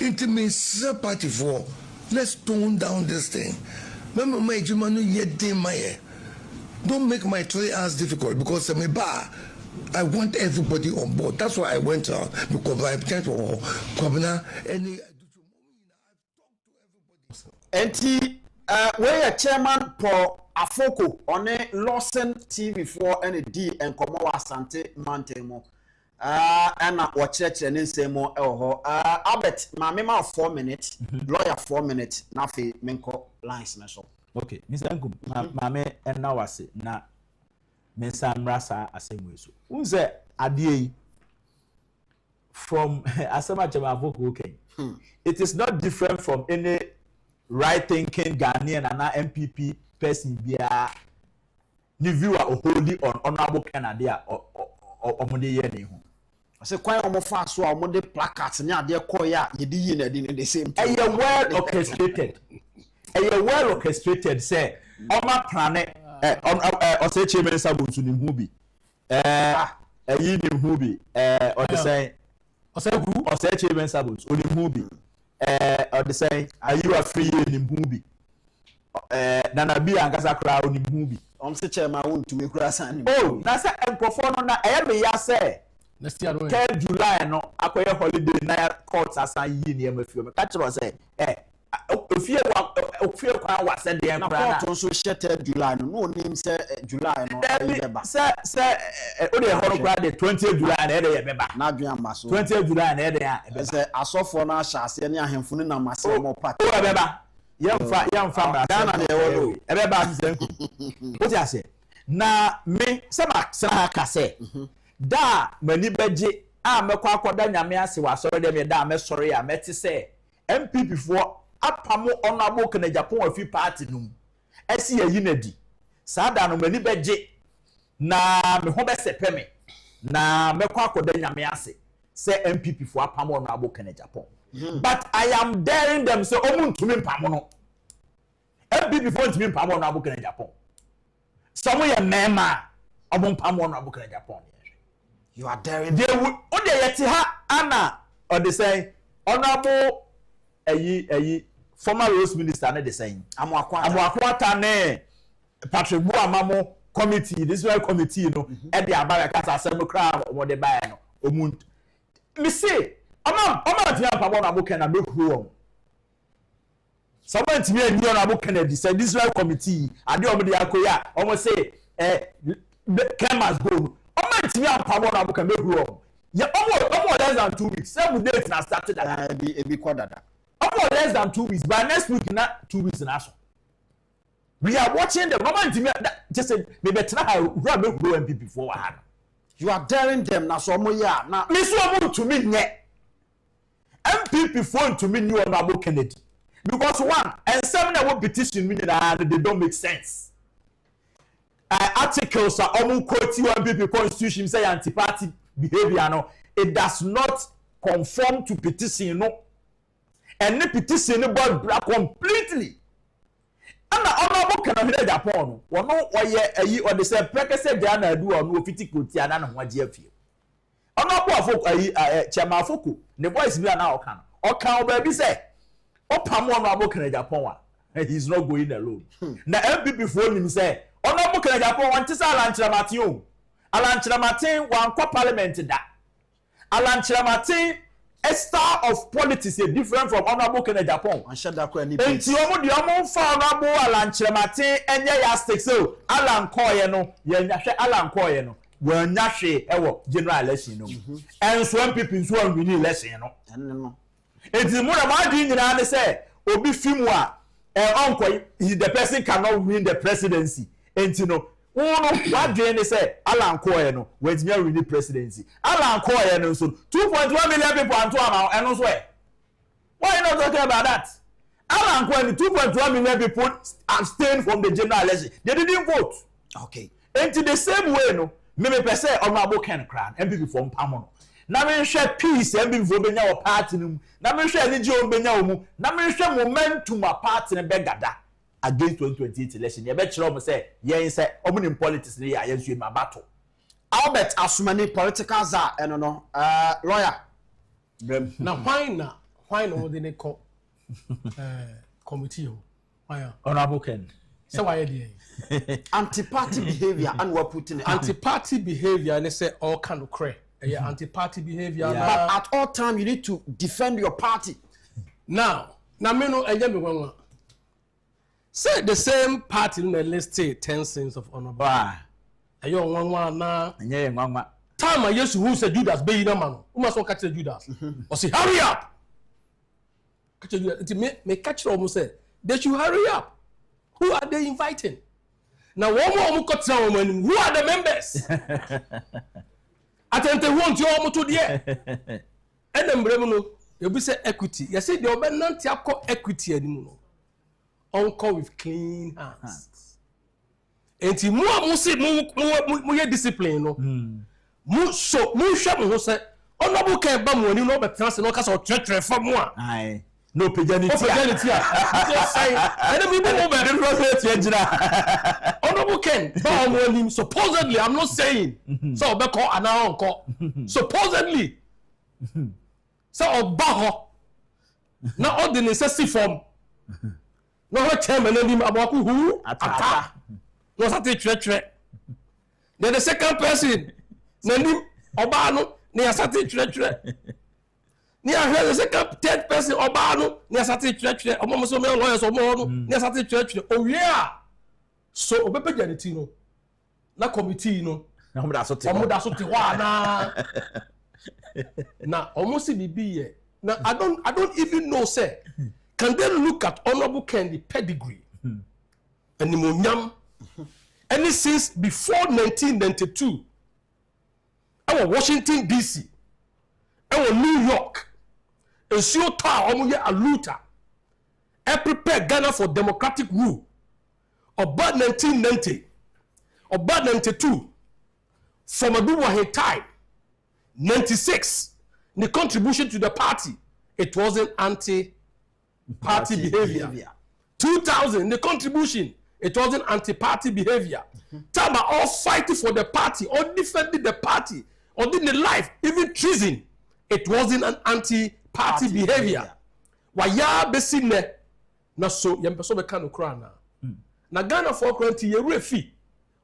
S12: Intimacy party for. Let's tone down this thing. Don't make my 3 hours difficult because I want everybody on board. That's why I went out because I tend to
S7: where chairman Paul Afoko on a Lawson TV4 and a D and Komowa Asante Mantemo. And watch it and then say more. Albert, my mema 4 minutes, lawyer 4 minutes, Nafi Menko lines.
S10: Okay, Mr. Ngum, mame and now I say, na Mensa Mrasa Asemweso. Unze Adie from Asama Jamavoko, okay. It is not different from any right thinking Ghanaian and MPP person via the viewer wholly on honorable Canada or Monday.
S7: I say, quite almost fast, so I'm on the placards and they're koya, you did in the same
S10: time. And you're well orchestrated. And you're well orchestrated, say, on my planet, on say, Chairman Sabun to the movie. A year movie, or the say, or say, who, or say, Chairman Sabun, or the movie. Or the say, are you a free in the movie? Nana be and Gaza crowd in the movie.
S7: I'm such a man to me grass and
S10: oh, that's a perform on that every year, say. 10 July no akoye holiday na court asan yi ne amafio catch us say ofie kwa wa say dem
S7: na court so share 10 July no nim say July no beba
S10: say o dey horo kwa the 20 July na e dey beba
S7: na adwan maso
S10: 20 July na e dey
S7: say asofo na ahase ne ahemfo ne na mase mo party
S10: o beba yamfa ba
S7: Ghana na e wo
S10: e beba nzenku o ti ase na me say ma sana ka say da mani beje a mekwa akoda nyame ase wa soro dem da me soro ya meti se MPP fo apamo honorable kana Agyapong afi party num esi yayi nadi sada no mani beje na me ho be sepeme na mekwa akoda nyame ase se MPP fo apamo honorable kana Agyapong but I am daring them say omuntumi mpamo no MPP fo ntumi mpamo honorable kana Agyapong some ye mema omumpamo honorable kana Agyapong.
S7: You are daring.
S10: They would only yet ha Anna or the say honorable former Rose Minister ne the saying. Amwakwata ne Patrick Buamamo committee, this very committee, you know, at the America Assembly crowd or the buy no omunt. Me say, I'm not honorable can I make wrong. Someone to me and you honorable Kennedy said this very committee, I do the Akoya, almost say Ken must go. Me am power na buka make wrong. Yeah, almost less than 2 weeks. 7 days na started that.
S7: Be quarter.
S10: Almost less than 2 weeks. By next week, not 2 weeks in Aso. We are watching the moment just say me better run make grow MPP for one.
S7: You are daring them na so mo ya na.
S10: Me so to me nye. MPP phone to me new honorable Kennedy. Because one, and some na one petition me that they don't make sense. Articles are almost quoting MPP constitution say anti-party behavior no, it does not conform to petition no, and the petition about black completely. And the honorable can hear Japan. One no or they say prekese Ghana do or no fiti koti ana na waje afie. Honorable afoko chairman afoko the voice be na okan baby say opam honorable can Japan wa he's not going alone. Na MPP phone him say honorable can Agyapong want to say Alanchira Martin wan kwa parliament da. Alanchira Martin a star of politics is different from honorable can Agyapong. Enti omo di omo fa honorable Alanchira Martin enye ya stick so Alan Koye no ye nyahwe Alan Koye no wan nyahwe ewo general election no. Enso MPP nso an win election no. Enti mo na ma di nyina ne say obi fimu a onko the person cannot win the presidency. Enti no what do you say Alan Koye no when me win the presidency Alan Koye no so 2.1 million people and to am and so why you not talking about that Alan Koye 2.1 million people abstain from the general election they didn't vote
S7: okay
S10: enti the same way no me per se honorable Ken Crown MPP from Pamono na me share peace MPP for benya o party no na me share energy o benya o mu na me share momentum a party ne be gada against 2028 election ye be kire o say yen say omo in politics ne ya yen so ma battle
S7: Albert Asumani political za eno no lawyer
S11: na why no dey call committee why
S10: honorable Ken
S11: say why dey
S7: anti-party behavior and we put in
S11: anti-party behavior and say all kind of cray anti-party behavior
S7: but at all time you need to defend your party
S11: now na me no enye me wanwa Say the same party in the list 10 sins of honor.
S10: Bah.
S11: Ayo one na.
S10: Nye ngwa.
S11: Time I used to who said Judas be na man. Who must catch Judas? Or say hurry up. Catch Judas. It may catch almost say they should hurry up. Who are they inviting? Now one more who are the members? Atente won't you almost to the and then Bremono, you be say equity. You say the obedient equity anymore. Uncle with clean hands. And you more discipline. No, so who say, honorable can bam when you know but trans no cast or church for more. Aye. No paganity. Just say, I don't even know honorable Ken, bam when him supposedly, I'm not saying. So Beko and now uncle. Supposedly. So Obaho. Now all the necessary form. No her chairman and him about who? Ata. No sati church. Then the second person, Nanim Obano, near sati church. Near her the second third person Obano, near sati church, almost so many lawyers or more, near sati church. Oh yeah. So Obepe Janitino. Na committee no. Omuda so tiwana. Now almost be now I don't even know say. Can they look at Honorable Kennedy pedigree and the any since before 1992? Our Washington DC, our New York, and so tar a looter, and prepare Ghana for democratic rule. About 1990, about 92, from a good time, 96, the contribution to the party, it wasn't anti-party behavior. 2000, the contribution, it wasn't anti-party behavior. Taba all fighting for the party, or defending the party, or doing the life, even treason, it wasn't an anti-party behavior. Waya besine na so yempeso be kan okra na. Na Ghana for kranti ye refi.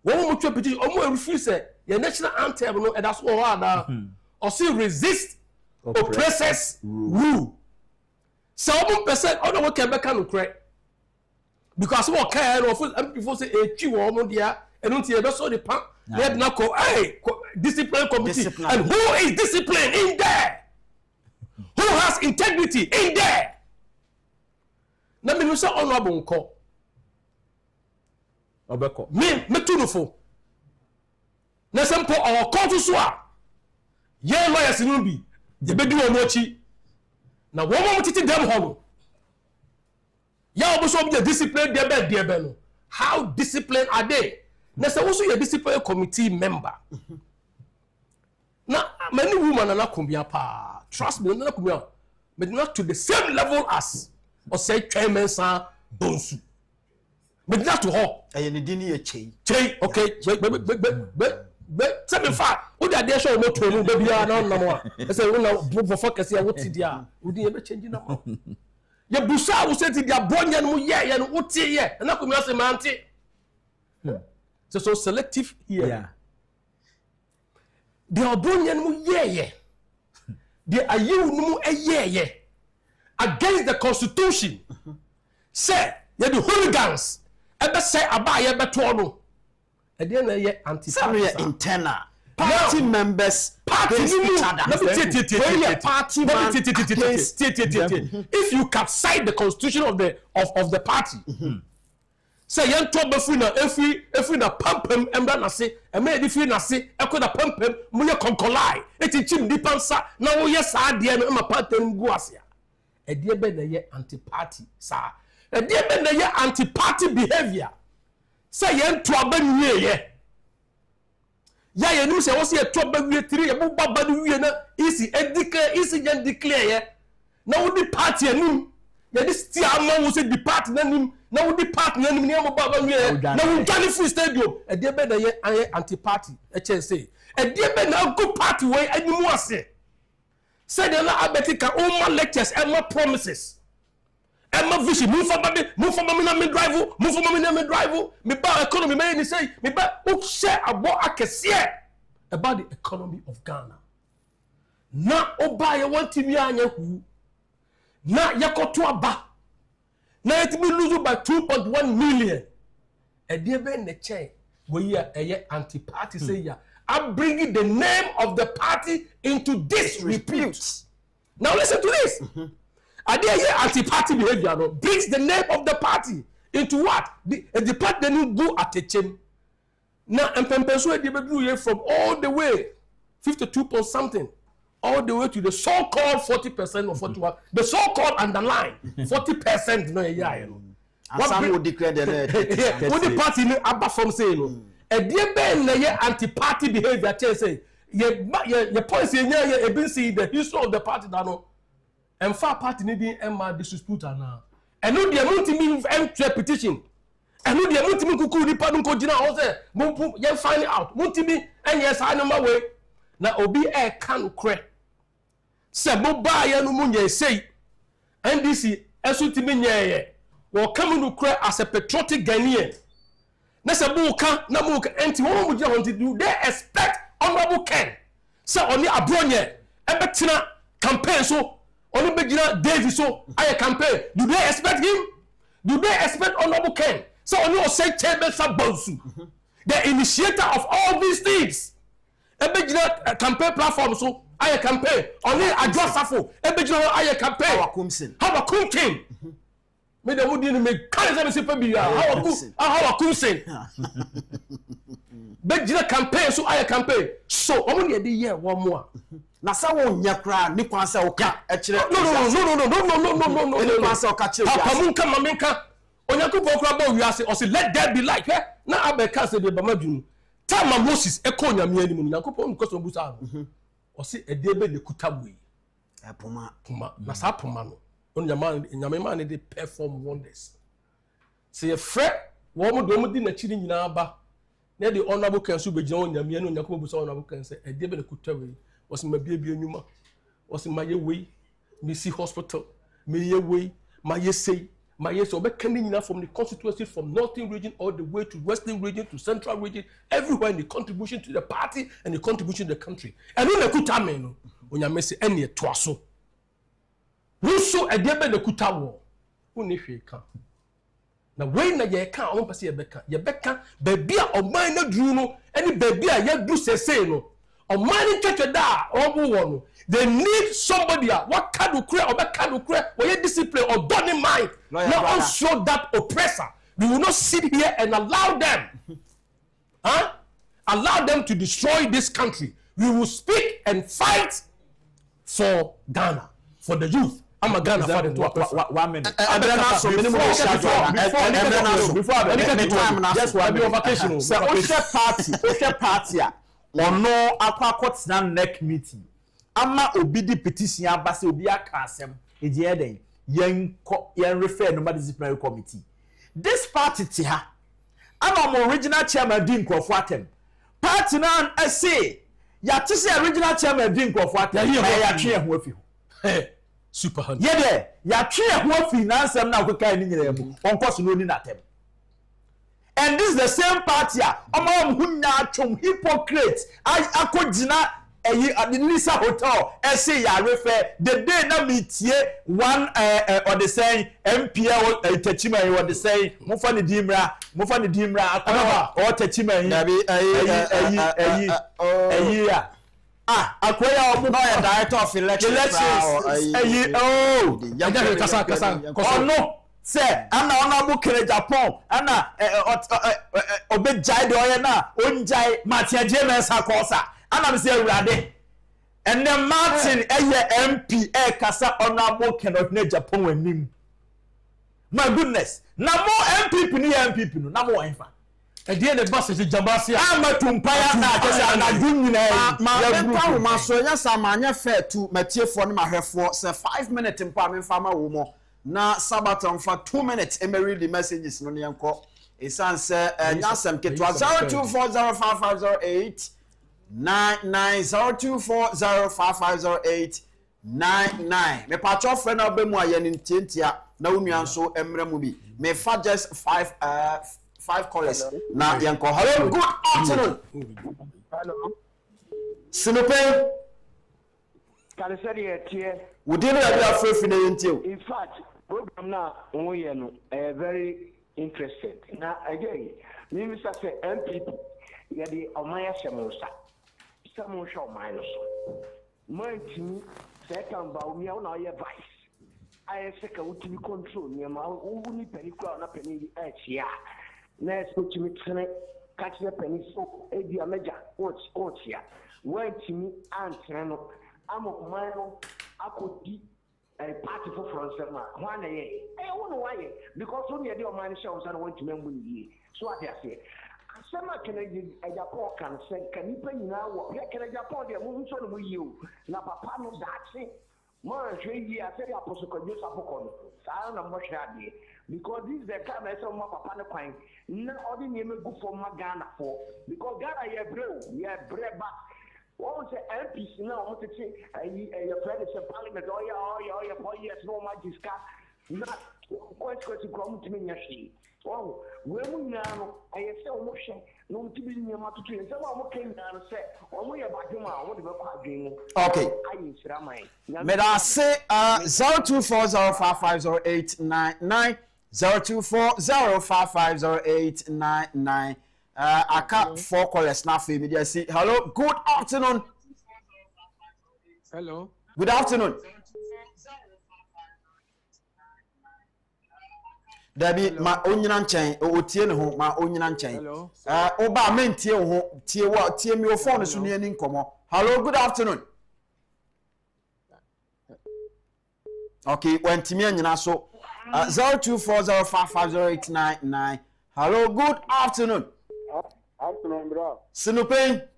S11: Wo mo twa petition o mo refi say your national anthem no e da so ho ada. Or say resist oppressors rule. So one person other one can be kind of correct because what kind of people say a chew or dia and don't hear so the pan let now go hey discipline committee and who is discipline in there? Who has integrity in there? Na me no say honorable nko obeko me tunufo na sempo our court so a ye lawyers no bi ye bedu o mochi na wo mo titi dem ho ya obo so be discipline there be no how disciplined are they? Na say also your discipline committee member na many women na kumbia pa trust me na kumbia but not to the same level as or say chairman sa bonsu but not to her
S7: and the ni che
S11: okay but tell me fact who dey there show mo to no baby na mo say we na for focus here what dia we dey be change na mo ye busa wo say ti dia bonya no ye no what ye na ko mi say manti so selective here yeah they are bonya no ye they are you no ye against the constitution say ye the hooligans ebe say aba ye beto no e dey na ye anti-party
S7: internal party members
S11: party each other
S7: party
S11: if you capsize the constitution of the party say yan to bafu na efi na pampam embra na se e me di fi na se e na pampam mu ye konkolai etichim di pansa na wo ye sa de no ma patam gu ase e de be na ye anti-party sa e de be na ye anti-party behavior say yan to aba nwie ye ya ye nim say wo say to aba nwie tiri ye bu baba ni wie na isi edicate isi yan declare ye na wo di party anim ye di sti ama wo say di party na nim na wo di party na nim ni am baba nwie na wo jani free stadium e de be na ye anti-party e chen say e de be na go party we animu ase say de na abetika all lectures and more promises Emma vision move for me na me drive me ba economy me ni say me ba o share about akese about the economy of Ghana na oba ye want me anya hu na yakoto aba Now it will lose by 2.1 million. A dear Ben the chain, we are a anti-party say ya. I'm bringing the name of the party into disrepute. Now listen to this. A dear anti-party behavior brings the name of the party into what? The party then go at a chain. Now and Pempeso de from all the way 52 point something all the way to the so-called 40% or 41, the so-called underline 40% no yeah.
S7: Some would declare the
S11: what the party abba from saying a dear Ben anti-party behavior say your policy you been see the history of the party no and far party needing Emma dispute now and no the multi petition and no the multi kuku di pardon ko jina o say you find it out multi and yes I know my way na obi e kan kre se mo ba ya no munye say NDC esutimi nyeye wo come no kre as a patriotic Ghanaian na se bo ka na mo ka enti wo mo jina do they expect honorable Ken se oni abronye e betina campaign so oni begina David so aye campaign do they expect him do they expect honorable Ken so oni o say table sabansu the initiator of all these things ebegina campaign platform so aye campaign only adwasafo ebegina aye campaign how akumkin me de wudi ni me kan se me sepa bi how akumsin begina campaign so aye campaign so omo ne de ye wo mo a
S7: na sa wo nya kra ni kwan se o ka e kire
S11: no
S7: ni kwan se o ka kire
S11: papa munka mamenka onyakupo kra ba wiase o se let there be light na abeka se de ba madunu Tama Moses eko nyame ani mu Nyankopon nkoso busa no o se edebe ne kutawei
S7: apoma
S11: na sa apoma no on nyame man ne de perform wonders se ye fre wo mo do mo di na chiri nyina ba na de honorable Ken so begina on nyame ani Nyankopon busa honorable Ken se edebe ne kutawei o se mabia enwuma o se maye wei me si hospital me ye wei maye sei my yes, so from the constituency from northern region all the way to western region to central region, everywhere in the contribution to the party and the contribution to the country. And when the kuta no, when you miss any twaso, who so a debe the kuta war, who ne can. Now when you can't, I won't pass your becca, baby or minor druno, any baby a yet do say no, or mining catcher da or one. They need somebody what can you create or can you create or your discipline or done in mind. Now also that oppressor. We will not sit here and allow them. Allow them to destroy this country. We will speak and fight for Ghana, for the youth. I'm a Ghana father to 1 minute.
S10: Ono akwakot na neck meeting ama obi di petition abase obi aka asem eje eden yen refer no disciplinary committee this party ti ha ama mo original chairman di nkrofo atem party na say ya ti say original chairman di nkrofo atem ya twe ho afi
S11: super hand
S10: ye de ya twe ho afi na asem na akoka ni nyina mu onkoso no ni na atem. And this is the same party. Hypocrite. I could deny the Lisa Hotel. I say, I refer the day na meet one or the saying MPL Techima or the saying Mufani Dimra, or Techima. Akwaya Obunoya director of elections. Oh no. Say, ana honorable Ken Agyapong, ana obejai de oye na onjai Martin James Akosa. Ana me say urade. And then Martin MP kasa honorable Ken Agyapong wanim. My goodness. Na more MPP no, na more enfa.
S11: E die the boss is Jambasi.
S10: Amatumpaya na kesa na dunyina.
S7: Ma ma so nya samanya fair to matiefo ne mahwefo say 5 minutes mpa me fama wo mo. Na sabaton for 2 minutes and read the messages no yanko isan say nyasem ketwa 02405508 9902405508 me patcho friend na obemu aye ntientia na wonua so emre mu bi me fa just 5 callers na yanko hello good afternoon
S13: hello
S7: Sinope
S13: Kaleseri etie
S7: wudi no ya afrefi na yentio
S13: in fact
S6: program na we no very interested. Now again, me say MPP ya di omaya shemosa. Some show minus. My team second ba me na ye vice. I say can we control me ma who ni penny crowd na penny here. Na so to me tene catch the penny so e di ameja what here. When team answer no am of mine akodi party for France ma one eh won why because only the man shows and want to member ye so what I say asema Kennedy Agyapong can say can you pay now what can Agyapong dey move so no you na papa no that man hwe yi I say apostle ko Jesus apoko no sa na mo hwe ade because this is the time I say my papa no kwan na odi ne me go for Ghana for because Ghana ye brave back. What was the MPs now? What to say? Your friend is a parliament. Oh, yeah, 4 years, no more discuss. Not quite to come to me. Oh, when we now, I say, motion, no to be near my two. Someone came down and said, oh, we are back to my what about doing? Okay, I use Ramay. May I say 0240550899 0240550899. I can't 4 callers now for media. See, hello, good afternoon.
S13: Hello.
S6: Good afternoon. Debbie, my onion chain, or Tien home, my onion chain.
S13: Hello.
S6: Oba men tie ho, tie what, tie me your phone is near income. Hello, good afternoon. Okay, when Timmy and so 0240550899. Hello, good afternoon.
S13: Afternoon, bro.
S6: Sinopay.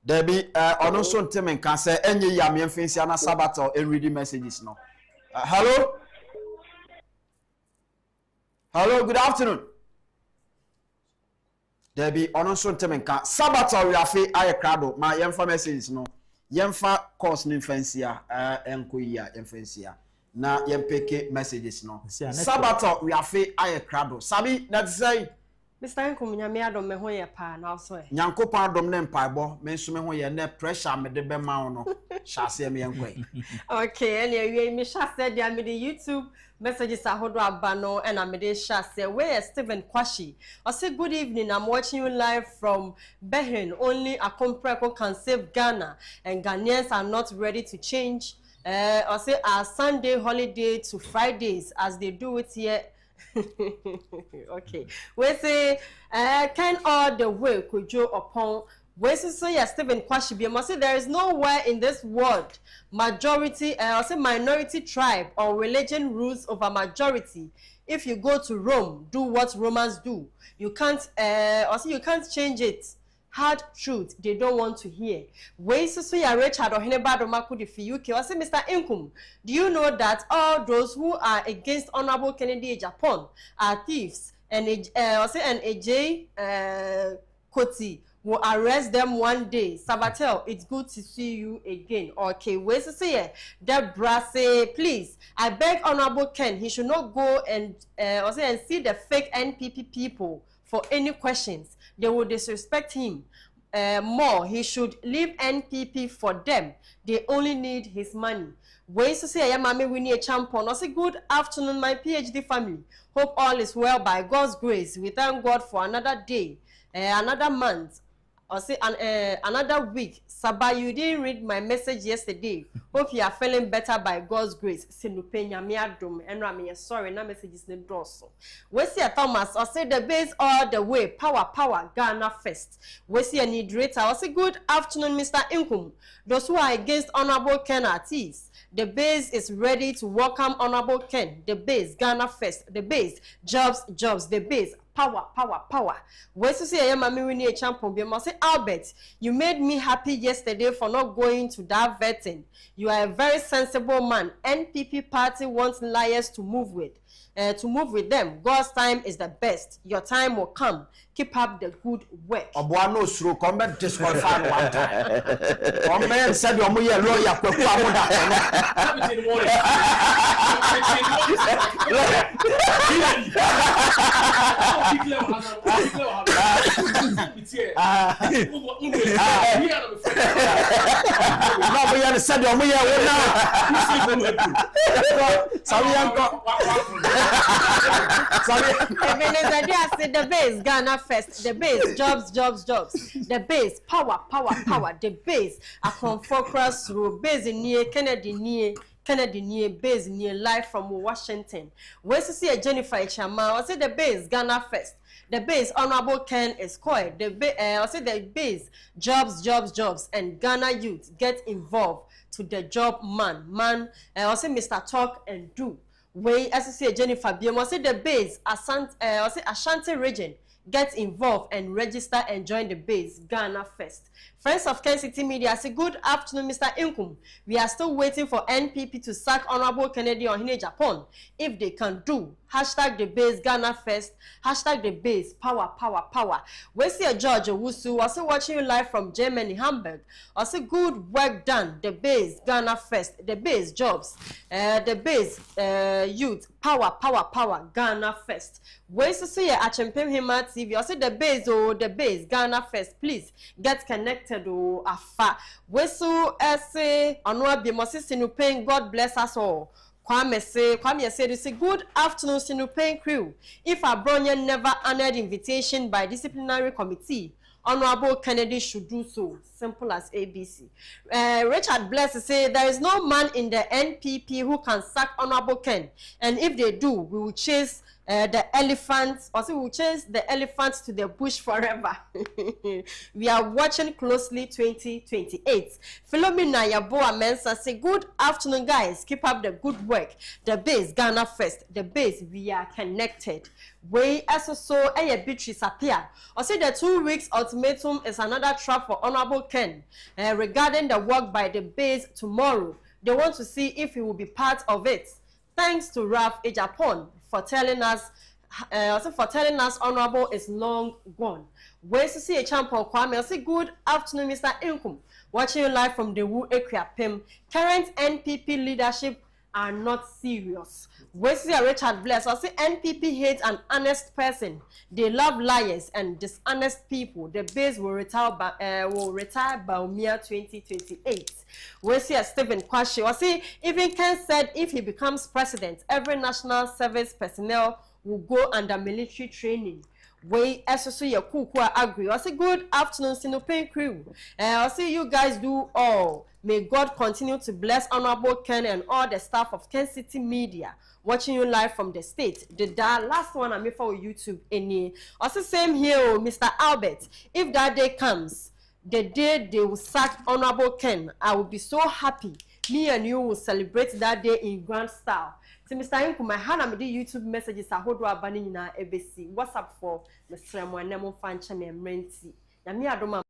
S6: Debbie, on also Tim can say any yam fancy and a Sabbath and reading messages no. Hello? Hello, good afternoon. Debbie, on also Tim can Sabbath or Rafi Ayacrado, my young messages no. Yemfa course ni fancy enkoya fancy. Na yempeke messages no. Sabato we afi aye krado. Sabi that say
S14: Mr. Nkum nyame adom me ho ye pa na so e.
S6: Nyankopon adom ne mpaebo me nso me ho ye na pressure me de be ma wo no. Shase me yenkoi.
S14: Okay, anyway, me shase dia me the YouTube messages ahodo abano and I me de shase where Stephen Kwashi. I say good evening. I'm watching you live from Behin. Only a compreko can save Ghana and Ghanaians are not ready to change. I say our Sunday holiday to Fridays as they do it here. Okay. We say can all the way could you upon we say Stephen Kwashibi must say there is nowhere in this world majority I say minority tribe or religion rules over majority. If you go to Rome, do what Romans do. You can't you can't change it. Hard truth they don't want to hear. We so ya Richard or Henebado Makudi for UK. I say Mr. Inkum, do you know that all those who are against Honorable Kennedy Agyapong are thieves and AJ Koti will arrest them one day. Sabatel, it's good to see you again. Okay, wait to see Deborah say, please, I beg Honorable Ken, he should not go and see the fake NPP people for any questions. They will disrespect him more. He should leave NPP for them. They only need his money. Wait to say, Mami, we need a champion. I say, good afternoon, my PhD family. Hope all is well by God's grace. We thank God for another day, another month. Or say another week. Saba, you didn't read my message yesterday. Hope you are feeling better by God's grace. Sinupenya miadum. And sorry, na message is the dorsal. We see a Thomas. I say the base all the way. Power. Ghana first. We see a need rate. I say good afternoon, Mr. Inkum. Those who are against Honorable Ken are thieves. The base is ready to welcome Honorable Ken. The base, Ghana first. The base, jobs. The base. Power. Where's to say I am a mini champion? Be must say Albert, you made me happy yesterday for not going to that vetting. You are a very sensible man. NPP party wants liars to move with them. God's time is the best. Your time will come. Keep up the good work.
S6: Obuano sro come back disqualify one time. Come man said your lawyer kweku amoda.
S11: here.
S7: No, we understand you. We are
S14: the base Ghana first. The base jobs. The base power. The base a conforcras through base near Kennedy near base near live from Washington. Where's to see a Jennifer Chama? I say the base Ghana first. The base Honorable Ken is quiet. I say the base jobs and Ghana youth get involved to the job man. I say Mr. Talk and Do. Way Associate Jennifer Biom. I say the base Ashanti region get involved and register and join the base Ghana first. Friends of Kencity Media, say good afternoon, Mr. Inkum. We are still waiting for NPP to sack Honorable Kennedy on Agyapong. If they can do, hashtag the base Ghana first, hashtag the base power. We see a George Owusu, also watching you live from Germany, Hamburg. Also good work done, the base Ghana first, the base jobs, the base youth, power, Ghana first. We see a Agyapong Hima TV, also the base Ghana first, please get connected. Afa wesu ese onwa bimosi Sinupeng, God bless us all. Kwame said you say good afternoon Sinupeng crew. If Abronya never honored invitation by disciplinary committee, Honorable Kennedy should do so. Simple as ABC. Richard Bless say there is no man in the NPP who can sack Honorable Ken, and if they do, we will chase the elephants, or we will chase the elephants to the bush forever. We are watching closely 2028. Philomena Yaboa Mensa say good afternoon guys, keep up the good work. The base Ghana first, the base we are connected. We also a Beatrice appear. Or say the 2 weeks ultimatum is another trap for Honorable Ken regarding the work by the base tomorrow. They want to see if he will be part of it. Thanks to Ralph Agyapong for telling us Honorable is long gone. Where's to see a champion Kwame? I say good afternoon, Mr. Inkum. Watching you live from the Wu Equiapem. Current NPP leadership are not serious. Where's to see a Richard Bless? I say NPP hates an honest person. They love liars and dishonest people. The base will retire by Umia 2028. We see a Stephen Kwashi. I see even Ken said if he becomes president, every national service personnel will go under military training. We also your Kukua agree. I say good afternoon, Sinupeng crew. I see you guys do all. May God continue to bless Honorable Ken and all the staff of Kencity Media. Watching you live from the state. The last one I made for YouTube. Also same here, Mr. Albert. If that day comes, the day they will sack Honorable Ken, I will be so happy. Me and you will celebrate that day in grand style. So Mr. Inkum, my hand on the YouTube messages are hold up banning in our ABC. What's up for Mr. Mwanemo Fancha and Renti? Yami Adoma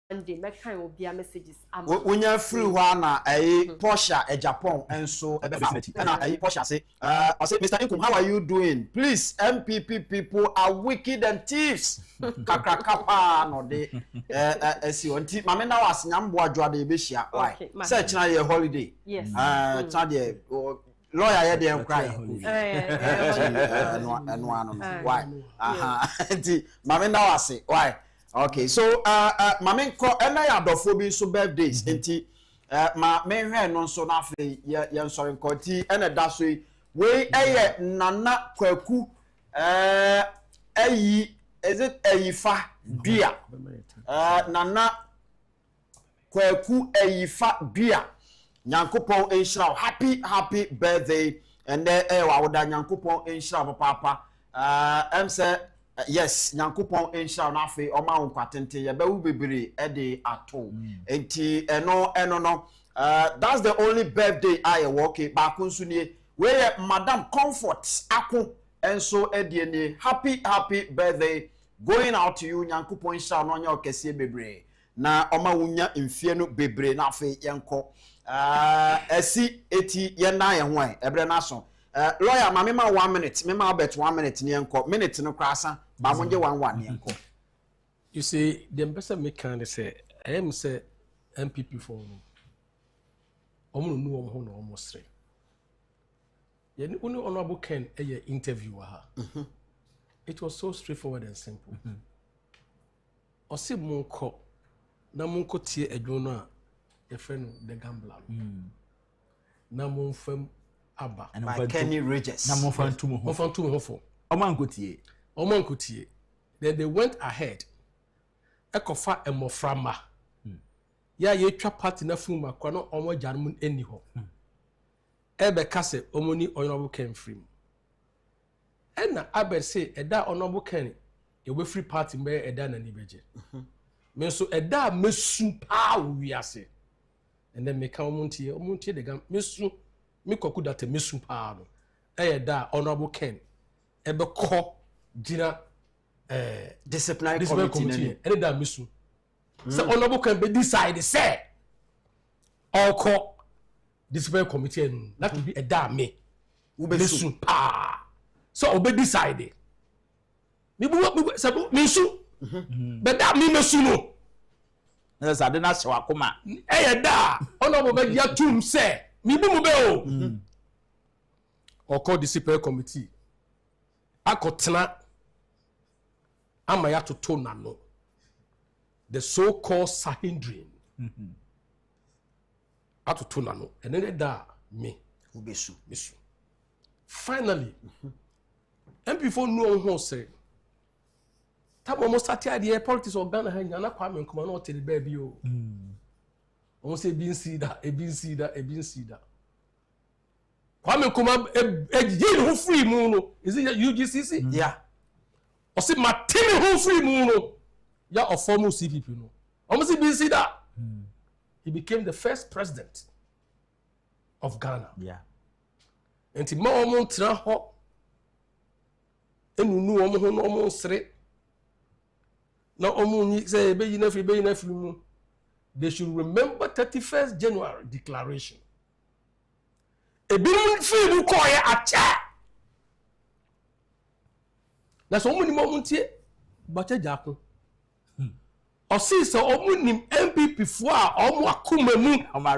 S14: Monday, make kind will be a messages.
S7: When you're free, one a Porsche, a Japan, and so a Porsche say, I say, Mr. Inkum, how are you doing? Please, MPP people are wicked and thieves. Kakakapa no de see on tip. Mama now was nyambo adwa de be shia. Why? Search na your holiday.
S14: Yes.
S7: Tade lawyer here dey cry. Why? Mama now was say why? Okay, so mama ko na ya adofo bi so birthdays enti ma me hwe no so na afi ye sorry nkoti na da so we eye nana kwaku ayi is it Ayifa Bia? Nana Kwaku Ayifa Bia. Nyankopon Enshra. Happy birthday. And then Wawoda Nyankopon Enshra Papa. Say yes, Nyankopon Enshra Nafe Oma Unkwatente Yabewu Bibiri Ede Ato. Enti no. That's the only birthday I walk bakun suni where Madam Comfort Akun. And so Ediene, happy birthday going out to you. Nyankopon sha no nya okese bebre na oma wunya mfie no bebre na afi yenko esi eti yena ye ho ebre na so lawyer ma me ma 1 minute me ma bet 1 minute ne yenko minute no krasa ba monje 1 ne yenko.
S11: You see the person me can say I am say MPP for omo nu omo ho no omo sre. Uni Honorable Ken a interviewer. It was so straightforward and simple. Osi munko na munko tie adwono a your friend the gambler. Na munfam aba.
S7: By Kenny Regis.
S10: Na munfam tumu ho.
S11: Munfam tumu ho fo.
S10: Omanko tie.
S11: Then they went ahead. Ekofa emoframa. Ya ye twa party na fuma kwa no omo janum eni ho. Ebe kase omoni honorable Ken free. Ena Abel say eda honorable Ken e we free party me eda na ni beje. Me so eda mesu pa wi ase. And then me ka omuntie de gam mesu me koku that mesu pa no. Eda honorable Ken ebe ko gina
S7: disciplinary committee
S11: and that mesu. So honorable Ken be decide say all ko disciplinary committee that will be eda me mesu pa. So obe decide. Me mesu. But that me mesu no.
S10: Yes, I didn't show akoma.
S11: Da. Honorable be ya tum say. Me bu mo be o. Or call disciplinary committee. Akotena ama ya to na no. The so-called Sahindrin. Atoto na no. And then da me.
S7: Ubesu.
S11: Finally, MP4 no one say. Tabo almost started the politics of Ghana hanya na Kwame Nkrumah no tell baby o. Almost say bin see that. Kwame Nkrumah e who free mu no. Is it UGCC?
S7: Yeah.
S11: O say Martin who free mu no. Ya of former CPP no. Almost bin see that. He became the first president of Ghana.
S10: Yeah.
S11: Enti ma omo ntra ho enunu omo ho no omo sere na omo ni say be yi na free mu. They should remember 31st January declaration. E bi free mu ko ye acha. Na so omo ni mo ntie ba cha Agyapong. O see so omo nim MPP fo a omo akoma mu
S10: Omo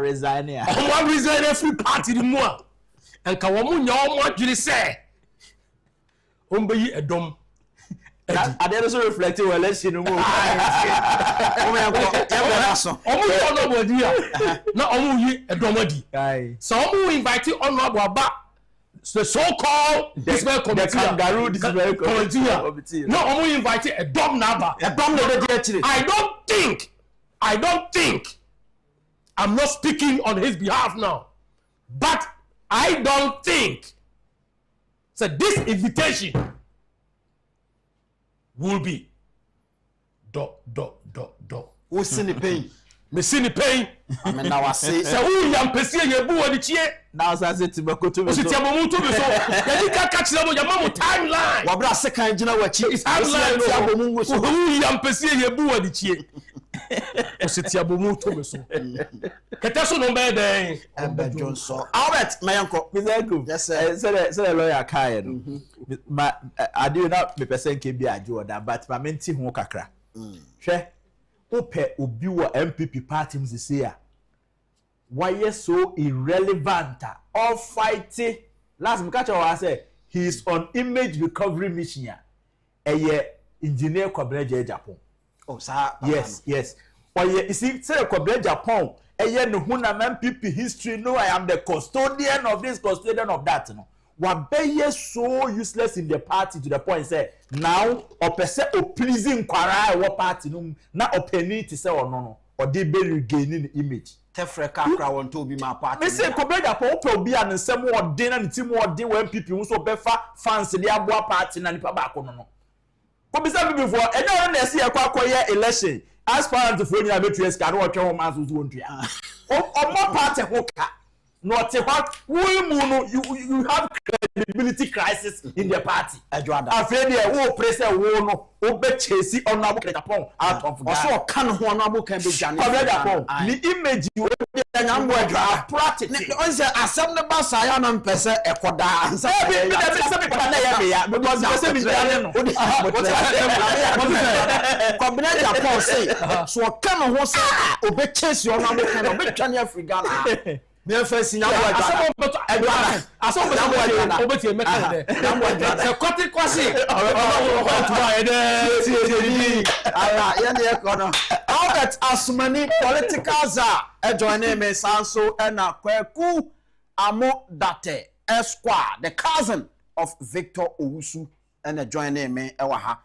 S11: resign free party di mu a enka womu nya omo adwiri se ombe yi edom
S10: ade also reflecting well election no mo
S11: omo body na omo yi edom adi so omo invite honorable aba the so-called disciplinary committee
S10: the kangaroo disciplinary committee
S11: no omo invite edom na aba
S7: edom no dey actually.
S11: I don't think I'm not speaking on his behalf now, but I don't think so this invitation will be
S7: Who see the pain?
S11: Me see the pain.
S7: I mean now I say
S11: so who yam pesi ye bu wodi chie
S10: now say tibakoto
S11: me so tiabomu to me so ya ka ka chira mo ya mamu timeline
S7: wa bra second gina wachi
S11: it's timeline tiabomu wo so who yam pesi ye bu wodi chie o se tiabomu to me so kete so no be den
S7: Embe Johnson Albert mayanko
S10: Mizenko
S7: yes sir
S10: say the lawyer kai no ma ade na me person ke bi ajo da but ma menti ho kakra hwe ope obi wo MPP party msisi a why so irrelevant all fighting last me catch what say he is on image recovery mission eye engineer Kwabena Agyapong.
S7: Oh sir
S10: yes why you see say Kwabena Agyapong eye no hu na MPP history no I am the custodian of this custodian of that no wabeye so useless in the party to the point say now opese o pleasing kwara e wo party no na openi ti say ono no o dey be regaining image
S7: tefreka akra won to be my party
S10: me say Kwabena Agyapong pe obi an nsem o dey na ntim o dey we MPP wo so be fa fans dey aboa party na nipa ba ko no ko be say before enyo na ese akoye election as far as the phone ya betu eska no otwe ho man so so ntua o mo party ho ka not what you have credibility crisis in the party. Afraid who press a woman who bet chasing honorable Agyapong out of Ghana. Also, can honorable can be Ghana. The image you have practically.
S7: Assembly bus I am person a quadra.
S10: Because
S7: say so can who say obey chase your honorable can be Ghana. me first in
S11: asɛm but adwana asɛm but obeti meka de se kwati kwasi
S7: ala yene ekono Albert Asumani political za join me sanso na Kwaku Amodate Esquire, the cousin of Victor Owusu, and join me ewa ha.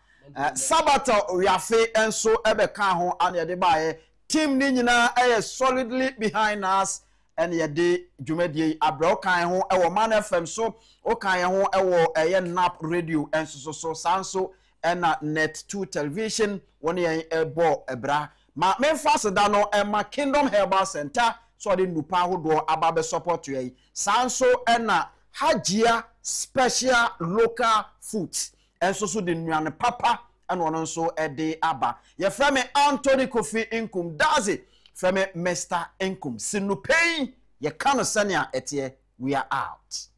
S7: Sabata Riafe enso ebeka ho and yede bae team ni nyina solidly behind us and yede dwumadie abra kan ho ewo Man FM so o kan ho ewo nap radio enso so sanso na net 2 television woni yen ebo ebra ma memfase da no ma Kingdom Herbal Center so de nupa hodo ababe support ye sanso na Hajia special local foods enso so de nuane papa and one nso de aba ye frame Anthony Kofi Inkum Dazi frame Mr Inkum sinu pein ye kano sania etie we are out.